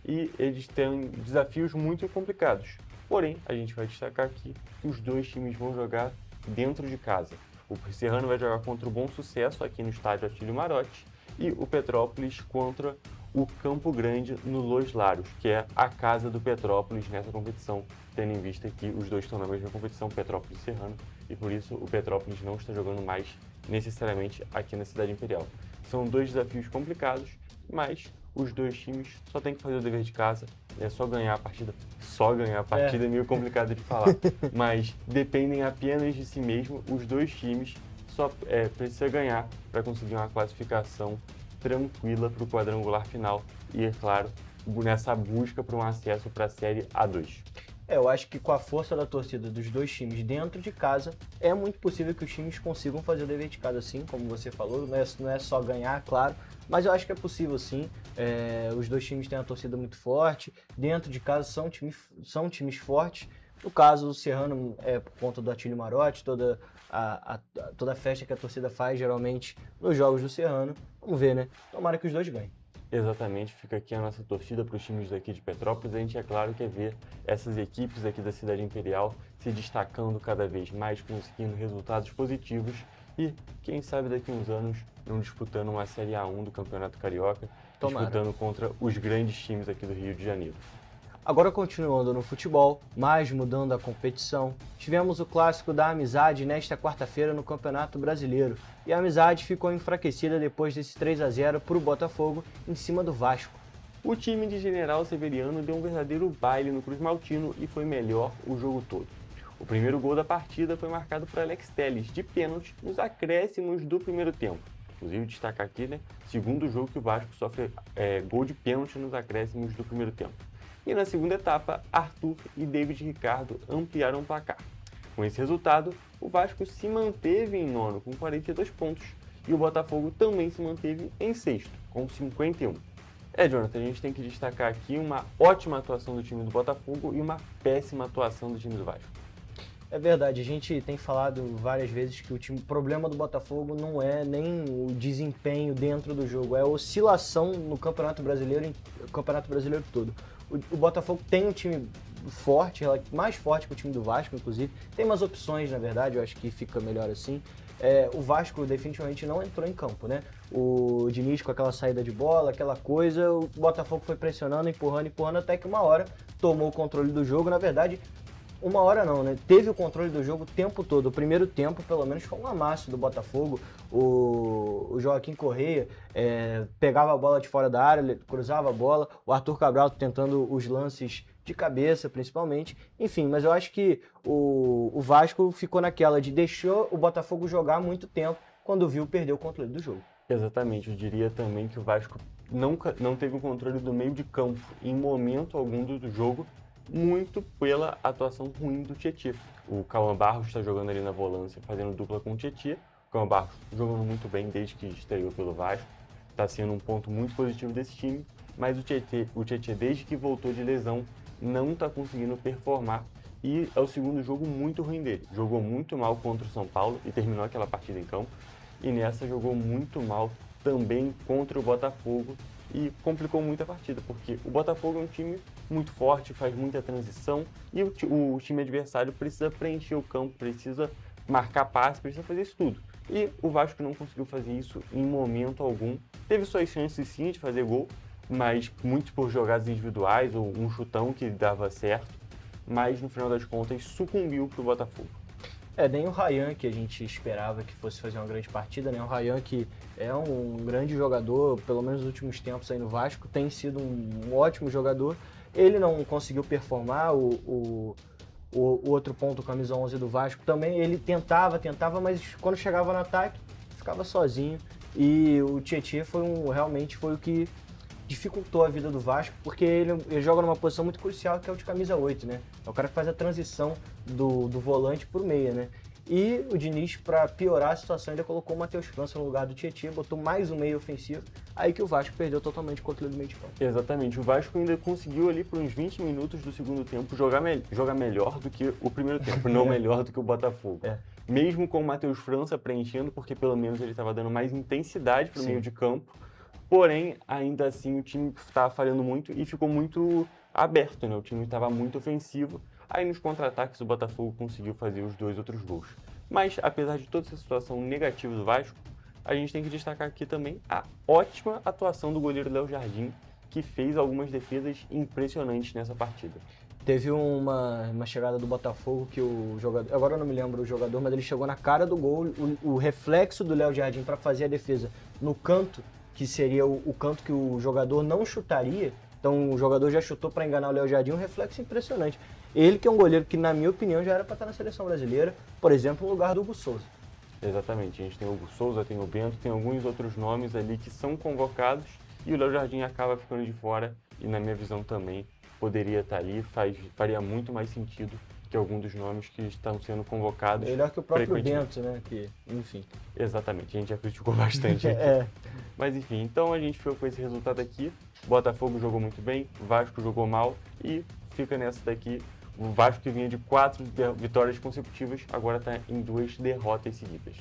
E eles têm desafios muito complicados. Porém, a gente vai destacar aqui que os dois times vão jogar dentro de casa. O Serrano vai jogar contra o Bom Sucesso aqui no estádio Atílio Marotti e o Petrópolis contra o Campo Grande no Los Laros, que é a casa do Petrópolis nessa competição, tendo em vista que os dois estão na mesma competição, Petrópolis e Serrano, e por isso o Petrópolis não está jogando mais necessariamente aqui na Cidade Imperial. São dois desafios complicados, mas os dois times só tem que fazer o dever de casa, é só ganhar a partida. Só ganhar a partida é meio complicado de falar, mas dependem apenas de si mesmo. Os dois times só precisam ganhar para conseguir uma classificação tranquila para o quadrangular final e, é claro, nessa busca por um acesso para a Série A2. Eu acho que com a força da torcida dos dois times dentro de casa, é muito possível que os times consigam fazer o dever de casa, sim, como você falou, não é só ganhar, claro, mas eu acho que é possível, sim. Os dois times têm uma torcida muito forte, dentro de casa são times fortes. No caso, o Serrano é por conta do Atílio Marotti, toda a festa que a torcida faz, geralmente, nos jogos do Serrano. Vamos ver, né? Tomara que os dois ganhem. Exatamente, fica aqui a nossa torcida para os times daqui de Petrópolis. A gente, é claro, quer ver essas equipes aqui da Cidade Imperial se destacando cada vez mais, conseguindo resultados positivos e, quem sabe, daqui a uns anos, não disputando uma Série A1 do Campeonato Carioca, disputando contra os grandes times aqui do Rio de Janeiro. Agora, continuando no futebol, mas mudando a competição, tivemos o clássico da Amizade nesta quarta-feira no Campeonato Brasileiro. E a Amizade ficou enfraquecida depois desse 3-0 para o Botafogo em cima do Vasco. O time de General Severiano deu um verdadeiro baile no Cruz Maltino e foi melhor o jogo todo. O primeiro gol da partida foi marcado por Alex Telles, de pênalti, nos acréscimos do primeiro tempo. Inclusive, destacar aqui, né, segundo jogo que o Vasco sofre gol de pênalti nos acréscimos do primeiro tempo. E na segunda etapa, Arthur e David Ricardo ampliaram o placar. Com esse resultado, o Vasco se manteve em nono com 42 pontos e o Botafogo também se manteve em sexto com 51. Jonathan, a gente tem que destacar aqui uma ótima atuação do time do Botafogo e uma péssima atuação do time do Vasco. É verdade, a gente tem falado várias vezes que o problema do Botafogo não é nem o desempenho dentro do jogo, é a oscilação no Campeonato Brasileiro todo. O Botafogo tem um time forte, mais forte que o time do Vasco, inclusive. Tem umas opções, na verdade, eu acho que fica melhor assim. O Vasco definitivamente não entrou em campo, né? O Diniz com aquela saída de bola, aquela coisa, o Botafogo foi pressionando, empurrando, até que uma hora tomou o controle do jogo. Na verdade, uma hora não, né? Teve o controle do jogo o tempo todo. O primeiro tempo, pelo menos, foi um amasso do Botafogo. O Joaquim Correia pegava a bola de fora da área, cruzava a bola. O Arthur Cabral tentando os lances de cabeça, principalmente. Enfim, mas eu acho que o Vasco ficou naquela de deixou o Botafogo jogar muito tempo. Quando viu, perdeu o controle do jogo. Exatamente. Eu diria também que o Vasco não teve o controle do meio de campo em momento algum do jogo, muito pela atuação ruim do Tietê. O Cauã Barros está jogando ali na volância, fazendo dupla com o Tietê. O Cauã Barros jogando muito bem desde que estreou pelo Vasco. Está sendo um ponto muito positivo desse time, mas o Tietê, desde que voltou de lesão, não está conseguindo performar e é o segundo jogo muito ruim dele. Jogou muito mal contra o São Paulo e terminou aquela partida em campo. E nessa jogou muito mal também contra o Botafogo e complicou muito a partida, porque o Botafogo é um time muito forte, faz muita transição e o time adversário precisa preencher o campo, precisa marcar passe, precisa fazer isso tudo. E o Vasco não conseguiu fazer isso em momento algum. Teve suas chances sim de fazer gol, mas muito por jogadas individuais ou um chutão que dava certo, mas no final das contas sucumbiu para o Botafogo. Nem o Ryan, que a gente esperava que fosse fazer uma grande partida, né? O Ryan, que é um grande jogador, pelo menos nos últimos tempos aí no Vasco, tem sido um ótimo jogador. Ele não conseguiu performar, o outro ponto, camisa 11 do Vasco, também ele tentava, mas quando chegava no ataque, ficava sozinho. E o Tietê realmente foi o que dificultou a vida do Vasco, porque ele joga numa posição muito crucial, que é o de camisa 8, né? É o cara que faz a transição do volante pro meia, né? E o Diniz, para piorar a situação, ainda colocou o Matheus França no lugar do Tietchan, botou mais um meio ofensivo, aí que o Vasco perdeu totalmente o controle do meio de campo. Exatamente, o Vasco ainda conseguiu ali por uns 20 minutos do segundo tempo jogar melhor do que o primeiro tempo, não melhor do que o Botafogo. Mesmo com o Matheus França preenchendo, porque pelo menos ele estava dando mais intensidade para o meio de campo, porém, ainda assim, o time estava falhando muito e ficou muito aberto, né? O time estava muito ofensivo. Aí nos contra-ataques o Botafogo conseguiu fazer os 2 outros gols. Mas, apesar de toda essa situação negativa do Vasco, a gente tem que destacar aqui também a ótima atuação do goleiro Léo Jardim, que fez algumas defesas impressionantes nessa partida. Teve uma chegada do Botafogo que o jogador, agora eu não me lembro o jogador, mas ele chegou na cara do gol, o reflexo do Léo Jardim para fazer a defesa no canto, que seria o canto que o jogador não chutaria, então o jogador já chutou para enganar o Léo Jardim, um reflexo impressionante. Ele que é um goleiro que, na minha opinião, já era para estar na seleção brasileira, por exemplo, no lugar do Hugo Souza. Exatamente, a gente tem o Hugo Souza, tem o Bento, tem alguns outros nomes ali que são convocados e o Léo Jardim acaba ficando de fora e, na minha visão também, poderia estar ali, faria muito mais sentido que algum dos nomes que estão sendo convocados. Melhor que o próprio Bento, né? Que, enfim. Exatamente, a gente já criticou bastante aqui. Mas enfim, então a gente ficou com esse resultado aqui. Botafogo jogou muito bem, Vasco jogou mal e fica nessa daqui. O Vasco, que vinha de 4 vitórias consecutivas, agora está em 2 derrotas seguidas.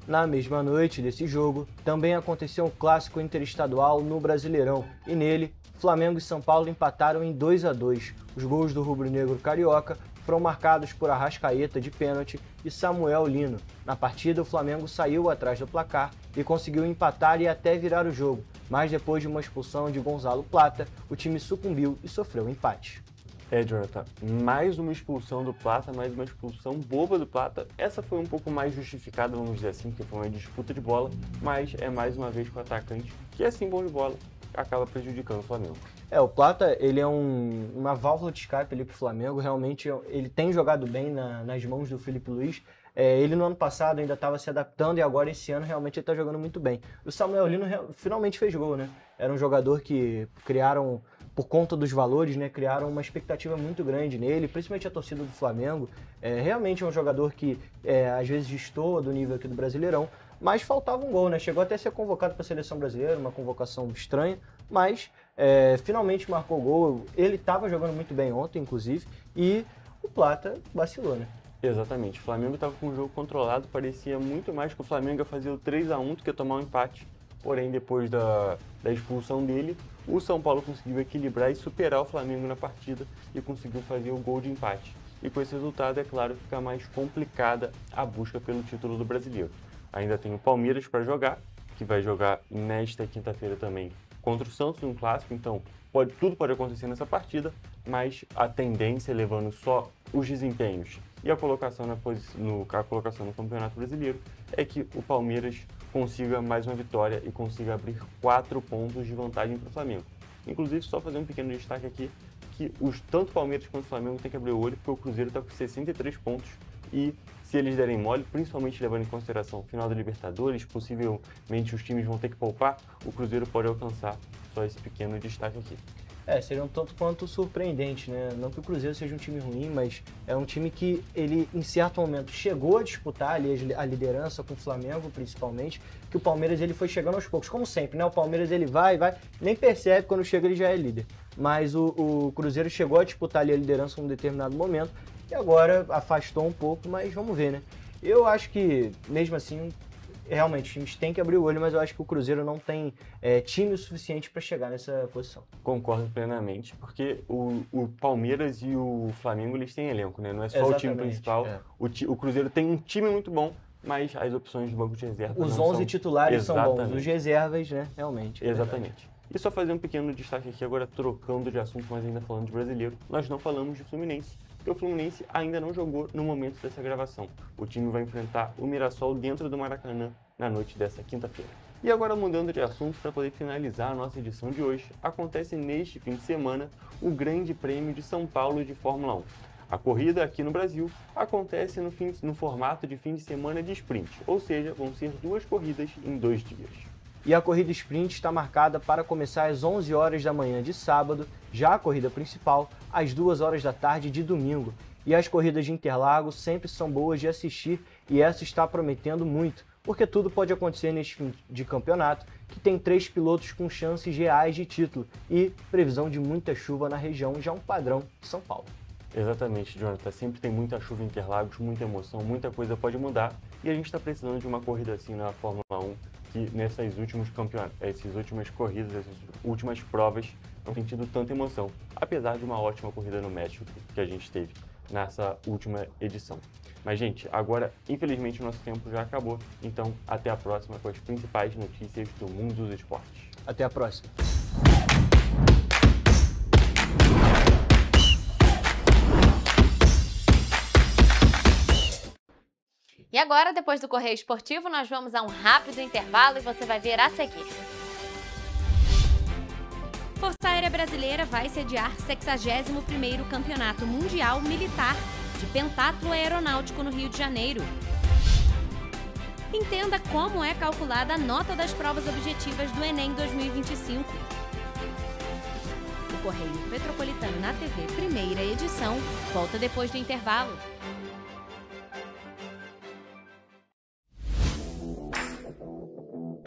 Na mesma noite desse jogo, também aconteceu um clássico interestadual no Brasileirão, e nele, Flamengo e São Paulo empataram em 2-2. Os gols do rubro-negro carioca foram marcados por Arrascaeta de pênalti e Samuel Lino. Na partida, o Flamengo saiu atrás do placar e conseguiu empatar e até virar o jogo, mas depois de uma expulsão de Gonzalo Plata, o time sucumbiu e sofreu um empate. Jonathan, mais uma expulsão do Plata, mais uma expulsão boba do Plata. Essa foi um pouco mais justificada, vamos dizer assim, porque foi uma disputa de bola, mas é mais uma vez com o atacante, que é assim bom de bola, acaba prejudicando o Flamengo. O Plata, ele é uma válvula de escape ali pro Flamengo, realmente ele tem jogado bem nas mãos do Felipe Luiz. Ele no ano passado ainda estava se adaptando e agora esse ano realmente ele está jogando muito bem. O Samuel Lino finalmente fez gol, né? Era um jogador que criaram, por conta dos valores, né, criaram uma expectativa muito grande nele, principalmente a torcida do Flamengo. Realmente é um jogador que às vezes destoa do nível aqui do Brasileirão, mas faltava um gol, né? Chegou até a ser convocado para a seleção brasileira, uma convocação estranha, mas finalmente marcou gol. Ele estava jogando muito bem ontem, inclusive, e o Plata vacilou, né? Exatamente, o Flamengo estava com o jogo controlado, parecia muito mais que o Flamengo ia fazer o 3-1 do que tomar um empate. Porém, depois da expulsão dele, o São Paulo conseguiu equilibrar e superar o Flamengo na partida e conseguiu fazer o gol de empate. E com esse resultado, é claro, fica mais complicada a busca pelo título do Brasileiro. Ainda tem o Palmeiras para jogar, que vai jogar nesta quinta-feira também contra o Santos, um clássico, então tudo pode acontecer nessa partida, mas a tendência, levando só os desempenhos e a colocação no Campeonato Brasileiro, é que o Palmeiras consiga mais uma vitória e consiga abrir 4 pontos de vantagem para o Flamengo. Inclusive, só fazer um pequeno destaque aqui, que tanto o Palmeiras quanto o Flamengo tem que abrir o olho, porque o Cruzeiro está com 63 pontos e se eles derem mole, principalmente levando em consideração o final da Libertadores, possivelmente os times vão ter que poupar, o Cruzeiro pode alcançar só esse pequeno destaque aqui. Seria um tanto quanto surpreendente, né? Não que o Cruzeiro seja um time ruim, mas é um time que ele, em certo momento, chegou a disputar ali a liderança com o Flamengo, principalmente, que o Palmeiras ele foi chegando aos poucos, como sempre, né? O Palmeiras ele vai, nem percebe, quando chega ele já é líder. Mas o Cruzeiro chegou a disputar ali a liderança em um determinado momento e agora afastou um pouco, mas vamos ver, né? Eu acho que, mesmo assim, realmente, os times têm que abrir o olho, mas eu acho que o Cruzeiro não tem time o suficiente para chegar nessa posição. Concordo plenamente, porque o Palmeiras e o Flamengo, eles têm elenco, né? Não é só o time principal. O Cruzeiro tem um time muito bom, mas as opções do banco de reserva Os 11 titulares são bons, os reservas, né? Realmente. Exatamente. E só fazer um pequeno destaque aqui, agora trocando de assunto, mas ainda falando de brasileiro, nós não falamos de Fluminense. Porque o Fluminense ainda não jogou no momento dessa gravação. O time vai enfrentar o Mirassol dentro do Maracanã na noite dessa quinta-feira. E agora, mudando de assunto, para poder finalizar a nossa edição de hoje, acontece neste fim de semana o Grande Prêmio de São Paulo de Fórmula 1. A corrida aqui no Brasil acontece no formato de fim de semana de sprint, ou seja, vão ser 2 corridas em 2 dias. E a corrida sprint está marcada para começar às 11 horas da manhã de sábado, já a corrida principal às 2 horas da tarde de domingo. E as corridas de Interlagos sempre são boas de assistir e essa está prometendo muito, porque tudo pode acontecer neste fim de campeonato, que tem 3 pilotos com chances reais de título e previsão de muita chuva na região, já um padrão de São Paulo. Exatamente, Jonathan. Sempre tem muita chuva em Interlagos, muita emoção, muita coisa pode mudar. E a gente está precisando de uma corrida assim na Fórmula 1, que nessas últimas corridas, essas últimas provas, não tem tido tanta emoção. Apesar de uma ótima corrida no México que a gente teve nessa última edição. Mas, gente, agora, infelizmente, o nosso tempo já acabou. Então, até a próxima com as principais notícias do mundo dos esportes. Até a próxima. E agora, depois do Correio Esportivo, nós vamos a um rápido intervalo e você vai ver a seguir. Força Aérea Brasileira vai sediar 61º Campeonato Mundial Militar de Pentatlo Aeronáutico no Rio de Janeiro. Entenda como é calculada a nota das provas objetivas do Enem 2025. O Correio Petropolitano na TV, primeira edição, volta depois do intervalo.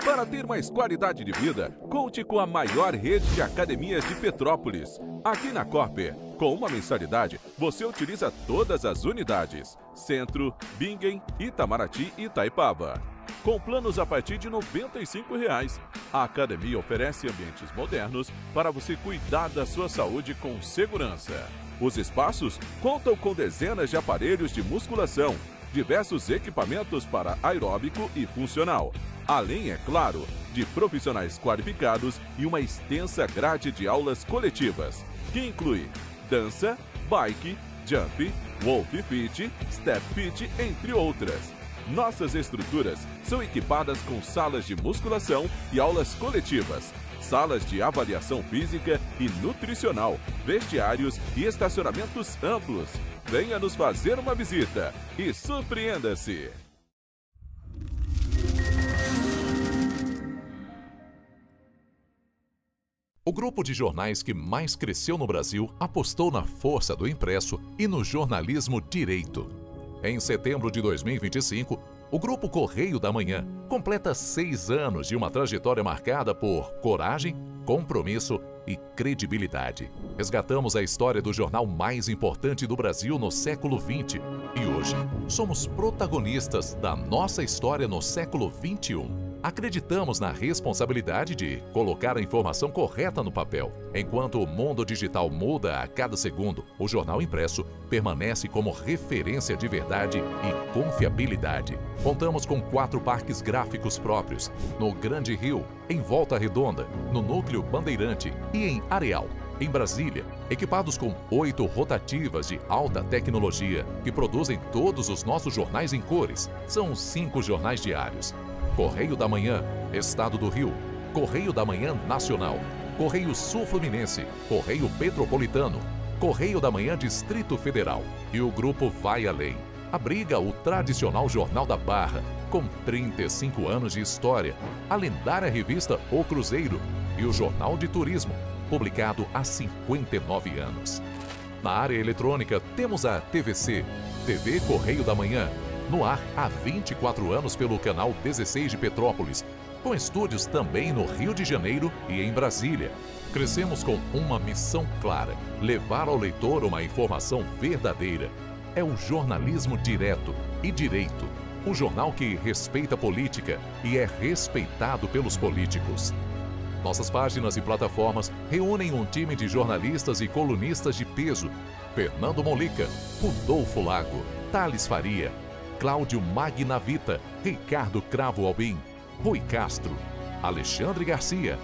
Para ter mais qualidade de vida, conte com a maior rede de academias de Petrópolis. Aqui na Corper, com uma mensalidade, você utiliza todas as unidades: Centro, Bingen, Itamaraty e Itaipava. Com planos a partir de R$ 95,00. A academia oferece ambientes modernos para você cuidar da sua saúde com segurança. Os espaços contam com dezenas de aparelhos de musculação, diversos equipamentos para aeróbico e funcional. Além, é claro, de profissionais qualificados e uma extensa grade de aulas coletivas, que inclui dança, bike, jump, wolf fit, step fit, entre outras. Nossas estruturas são equipadas com salas de musculação e aulas coletivas, salas de avaliação física e nutricional, vestiários e estacionamentos amplos. Venha nos fazer uma visita e surpreenda-se! O grupo de jornais que mais cresceu no Brasil apostou na força do impresso e no jornalismo direito. Em setembro de 2025, o Grupo Correio da Manhã completa 6 anos de uma trajetória marcada por coragem, compromisso e credibilidade. Resgatamos a história do jornal mais importante do Brasil no século XX e hoje somos protagonistas da nossa história no século XXI. Acreditamos na responsabilidade de colocar a informação correta no papel. Enquanto o mundo digital muda a cada segundo, o jornal impresso permanece como referência de verdade e confiabilidade. Contamos com 4 parques gráficos próprios, no Grande Rio, em Volta Redonda, no Núcleo Bandeirante e em Areal. Em Brasília, equipados com 8 rotativas de alta tecnologia que produzem todos os nossos jornais em cores. São 5 jornais diários. Correio da Manhã, Estado do Rio, Correio da Manhã Nacional, Correio Sul-Fluminense, Correio Petropolitano, Correio da Manhã Distrito Federal. E o grupo vai além. Abriga o tradicional Jornal da Barra, com 35 anos de história, a lendária revista O Cruzeiro e o Jornal de Turismo, publicado há 59 anos. Na área eletrônica, temos a TVC, TV Correio da Manhã, no ar há 24 anos pelo canal 16 de Petrópolis, com estúdios também no Rio de Janeiro e em Brasília. Crescemos com uma missão clara: levar ao leitor uma informação verdadeira. É o jornalismo direto e direito, um jornal que respeita a política e é respeitado pelos políticos. Nossas páginas e plataformas reúnem um time de jornalistas e colunistas de peso: Fernando Molica, Rodolfo Lago, Thales Faria, Cláudio Magnavita, Ricardo Cravo Albim, Rui Castro, Alexandre Garcia,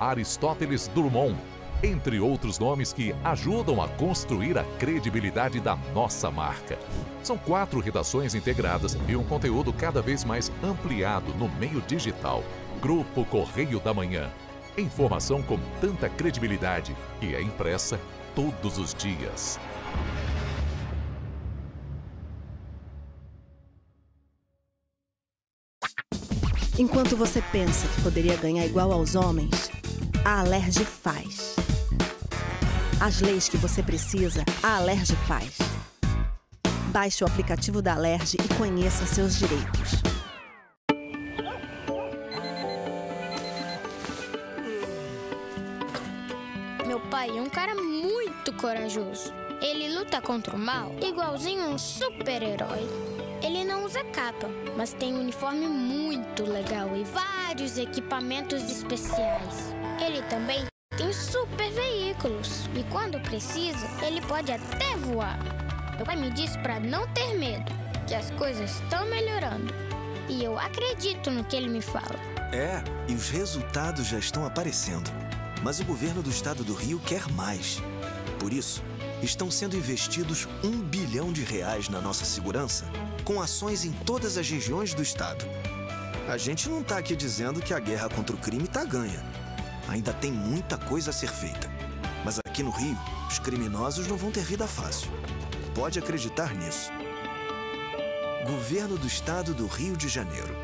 Aristóteles Drummond, entre outros nomes que ajudam a construir a credibilidade da nossa marca. São 4 redações integradas e um conteúdo cada vez mais ampliado no meio digital. Grupo Correio da Manhã. Informação com tanta credibilidade que é impressa todos os dias. Enquanto você pensa que poderia ganhar igual aos homens, a Alerj faz. As leis que você precisa, a Alerj faz. Baixe o aplicativo da Alerj e conheça seus direitos. Meu pai é um cara muito corajoso. Ele luta contra o mal igualzinho um super-herói. Ele não usa capa, mas tem um uniforme muito legal e vários equipamentos especiais. Ele também tem super veículos e quando precisa, ele pode até voar. Meu pai me disse para não ter medo, que as coisas estão melhorando. E eu acredito no que ele me fala. É, e os resultados já estão aparecendo. Mas o governo do estado do Rio quer mais. Por isso, estão sendo investidos R$ 1 bilhão na nossa segurança, com ações em todas as regiões do estado. A gente não está aqui dizendo que a guerra contra o crime está ganha. Ainda tem muita coisa a ser feita. Mas aqui no Rio, os criminosos não vão ter vida fácil. Pode acreditar nisso. Governo do Estado do Rio de Janeiro.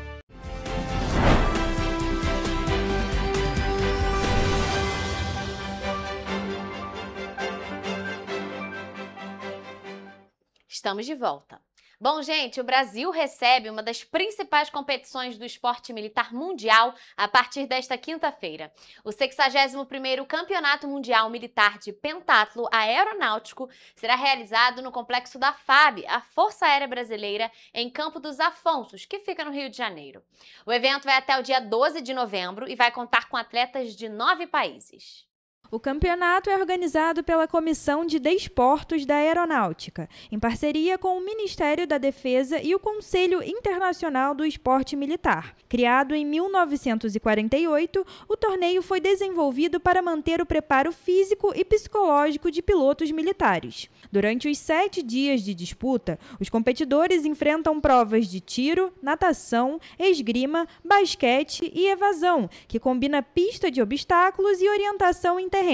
Estamos de volta. Bom, gente, o Brasil recebe uma das principais competições do esporte militar mundial a partir desta quinta-feira. O 61º Campeonato Mundial Militar de Pentatlo Aeronáutico será realizado no complexo da FAB, a Força Aérea Brasileira, em Campo dos Afonsos, que fica no Rio de Janeiro. O evento vai até o dia 12 de novembro e vai contar com atletas de 9 países. O campeonato é organizado pela Comissão de Desportos da Aeronáutica, em parceria com o Ministério da Defesa e o Conselho Internacional do Esporte Militar. Criado em 1948, o torneio foi desenvolvido para manter o preparo físico e psicológico de pilotos militares. Durante os 7 dias de disputa, os competidores enfrentam provas de tiro, natação, esgrima, basquete e evasão, que combina pista de obstáculos e orientação em terreno.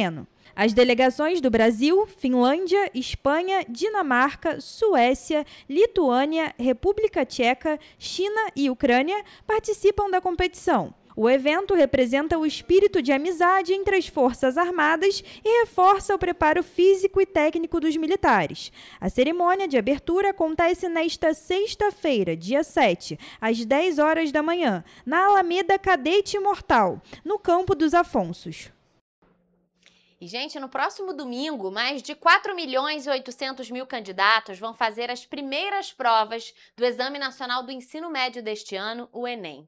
As delegações do Brasil, Finlândia, Espanha, Dinamarca, Suécia, Lituânia, República Tcheca, China e Ucrânia participam da competição. O evento representa o espírito de amizade entre as Forças Armadas e reforça o preparo físico e técnico dos militares. A cerimônia de abertura acontece nesta sexta-feira, dia 7, às 10 horas da manhã, na Alameda Cadete Imortal, no Campo dos Afonsos. E, gente, no próximo domingo, mais de 4.800.000 candidatos vão fazer as primeiras provas do Exame Nacional do Ensino Médio deste ano, o Enem.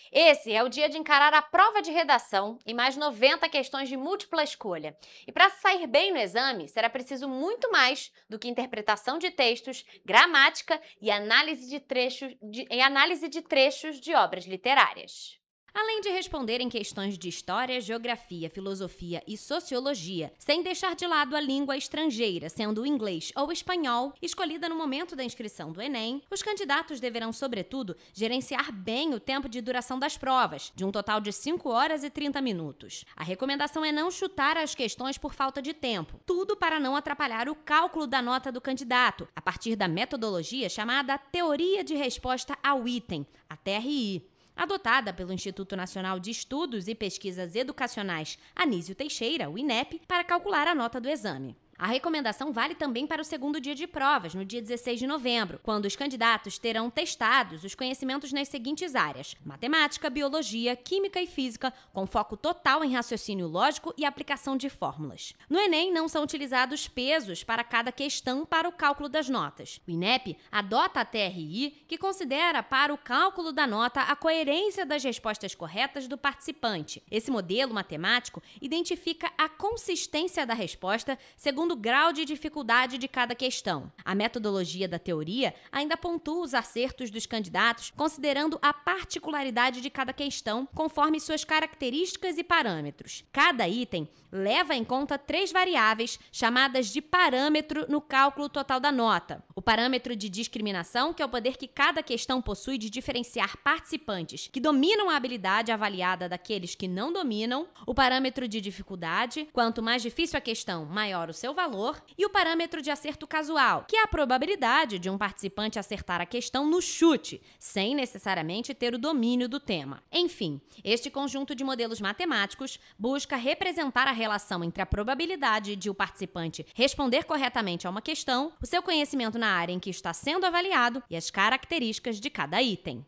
Esse é o dia de encarar a prova de redação e mais 90 questões de múltipla escolha. E para sair bem no exame, será preciso muito mais do que interpretação de textos, gramática e análise de trechos de obras literárias. Além de responder em questões de história, geografia, filosofia e sociologia, sem deixar de lado a língua estrangeira, sendo o inglês ou o espanhol, escolhida no momento da inscrição do Enem, os candidatos deverão, sobretudo, gerenciar bem o tempo de duração das provas, de um total de 5 horas e 30 minutos. A recomendação é não chutar as questões por falta de tempo, tudo para não atrapalhar o cálculo da nota do candidato, a partir da metodologia chamada Teoria de Resposta ao Item, a TRI. Adotada pelo Instituto Nacional de Estudos e Pesquisas Educacionais Anísio Teixeira, o INEP, para calcular a nota do exame. A recomendação vale também para o segundo dia de provas, no dia 16 de novembro, quando os candidatos terão testados os conhecimentos nas seguintes áreas: matemática, biologia, química e física, com foco total em raciocínio lógico e aplicação de fórmulas. No Enem, não são utilizados pesos para cada questão para o cálculo das notas. O INEP adota a TRI, que considera para o cálculo da nota a coerência das respostas corretas do participante. Esse modelo matemático identifica a consistência da resposta segundo o grau de dificuldade de cada questão. A metodologia da teoria ainda pontua os acertos dos candidatos, considerando a particularidade de cada questão, conforme suas características e parâmetros. Cada item leva em conta 3 variáveis, chamadas de parâmetro no cálculo total da nota. O parâmetro de discriminação, que é o poder que cada questão possui de diferenciar participantes que dominam a habilidade avaliada daqueles que não dominam. O parâmetro de dificuldade, quanto mais difícil a questão, maior o seu valor, e o parâmetro de acerto casual, que é a probabilidade de um participante acertar a questão no chute, sem necessariamente ter o domínio do tema. Enfim, este conjunto de modelos matemáticos busca representar a relação entre a probabilidade de o participante responder corretamente a uma questão, o seu conhecimento na área em que está sendo avaliado e as características de cada item.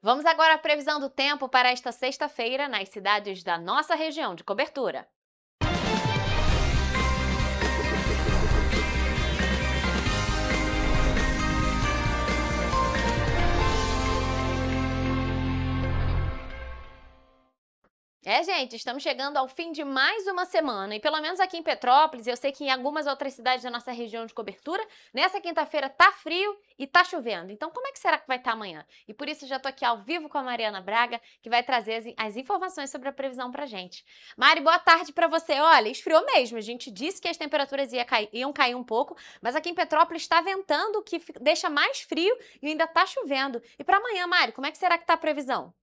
Vamos agora à previsão do tempo para esta sexta-feira nas cidades da nossa região de cobertura. Gente, estamos chegando ao fim de mais uma semana e pelo menos aqui em Petrópolis, eu sei que em algumas outras cidades da nossa região de cobertura, nessa quinta-feira tá frio e tá chovendo. Então como é que será que vai estar amanhã? E por isso eu já tô aqui ao vivo com a Mariana Braga, que vai trazer as informações sobre a previsão pra gente. Mari, boa tarde pra você. Olha, esfriou mesmo, a gente disse que as temperaturas iam cair um pouco, mas aqui em Petrópolis está ventando, o que deixa mais frio e ainda tá chovendo. E pra amanhã, Mari, como é que será que tá a previsão?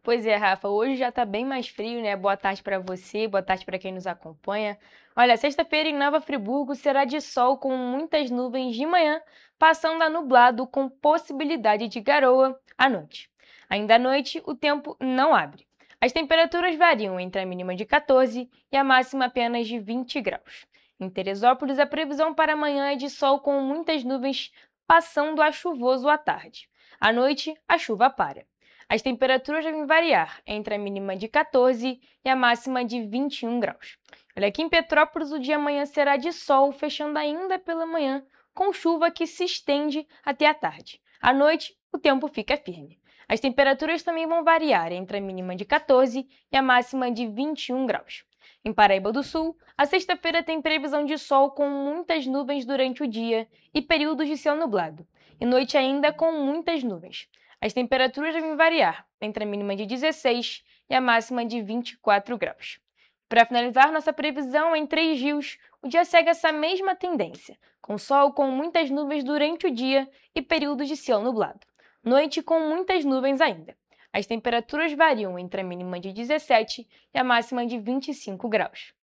Pois é, Rafa, hoje já tá bem mais frio, né? Boa tarde para você, boa tarde para quem nos acompanha. Olha, sexta-feira em Nova Friburgo será de sol com muitas nuvens de manhã, passando a nublado com possibilidade de garoa à noite. Ainda à noite, o tempo não abre. As temperaturas variam entre a mínima de 14 e a máxima apenas de 20 graus. Em Teresópolis, a previsão para amanhã é de sol com muitas nuvens, passando a chuvoso à tarde. À noite, a chuva para. As temperaturas devem variar entre a mínima de 14 e a máxima de 21 graus. Olha, aqui em Petrópolis o dia amanhã será de sol, fechando ainda pela manhã, com chuva que se estende até a tarde. À noite, o tempo fica firme. As temperaturas também vão variar entre a mínima de 14 e a máxima de 21 graus. Em Paraíba do Sul, a sexta-feira tem previsão de sol com muitas nuvens durante o dia e períodos de céu nublado, e noite ainda com muitas nuvens. As temperaturas devem variar entre a mínima de 16 e a máxima de 24 graus. Para finalizar nossa previsão em Três Rios, o dia segue essa mesma tendência, com sol com muitas nuvens durante o dia e períodos de céu nublado. Noite com muitas nuvens ainda. As temperaturas variam entre a mínima de 17 e a máxima de 25 graus.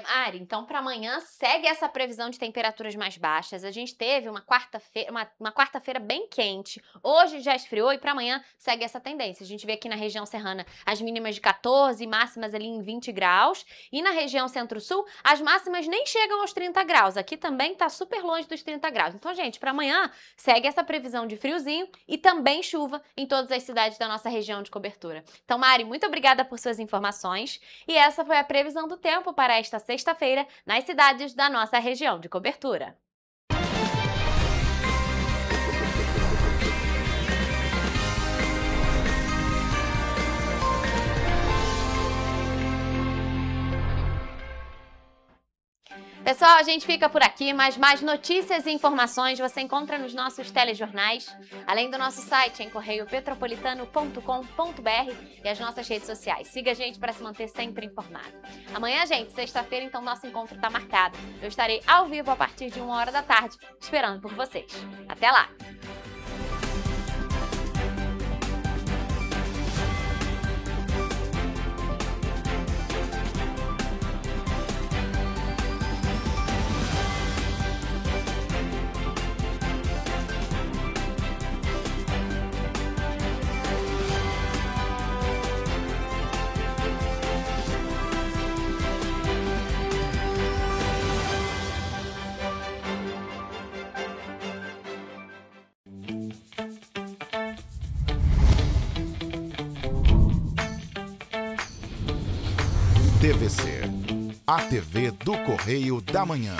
Mari, então para amanhã segue essa previsão de temperaturas mais baixas. A gente teve uma quarta-feira bem quente. Hoje já esfriou e para amanhã segue essa tendência. A gente vê aqui na região serrana as mínimas de 14, máximas ali em 20 graus. E na região centro-sul, as máximas nem chegam aos 30 graus. Aqui também tá super longe dos 30 graus. Então, gente, para amanhã segue essa previsão de friozinho e também chuva em todas as cidades da nossa região de cobertura. Então, Mari, muito obrigada por suas informações. E essa foi a previsão do tempo para esta sexta-feira nas cidades da nossa região de cobertura. Pessoal, a gente fica por aqui, mas mais notícias e informações você encontra nos nossos telejornais, além do nosso site em correiopetropolitano.com.br e as nossas redes sociais. Siga a gente para se manter sempre informado. Amanhã, gente, sexta-feira, então nosso encontro está marcado. Eu estarei ao vivo a partir de 1h da tarde, esperando por vocês. Até lá! TVC, a TV do Correio da Manhã.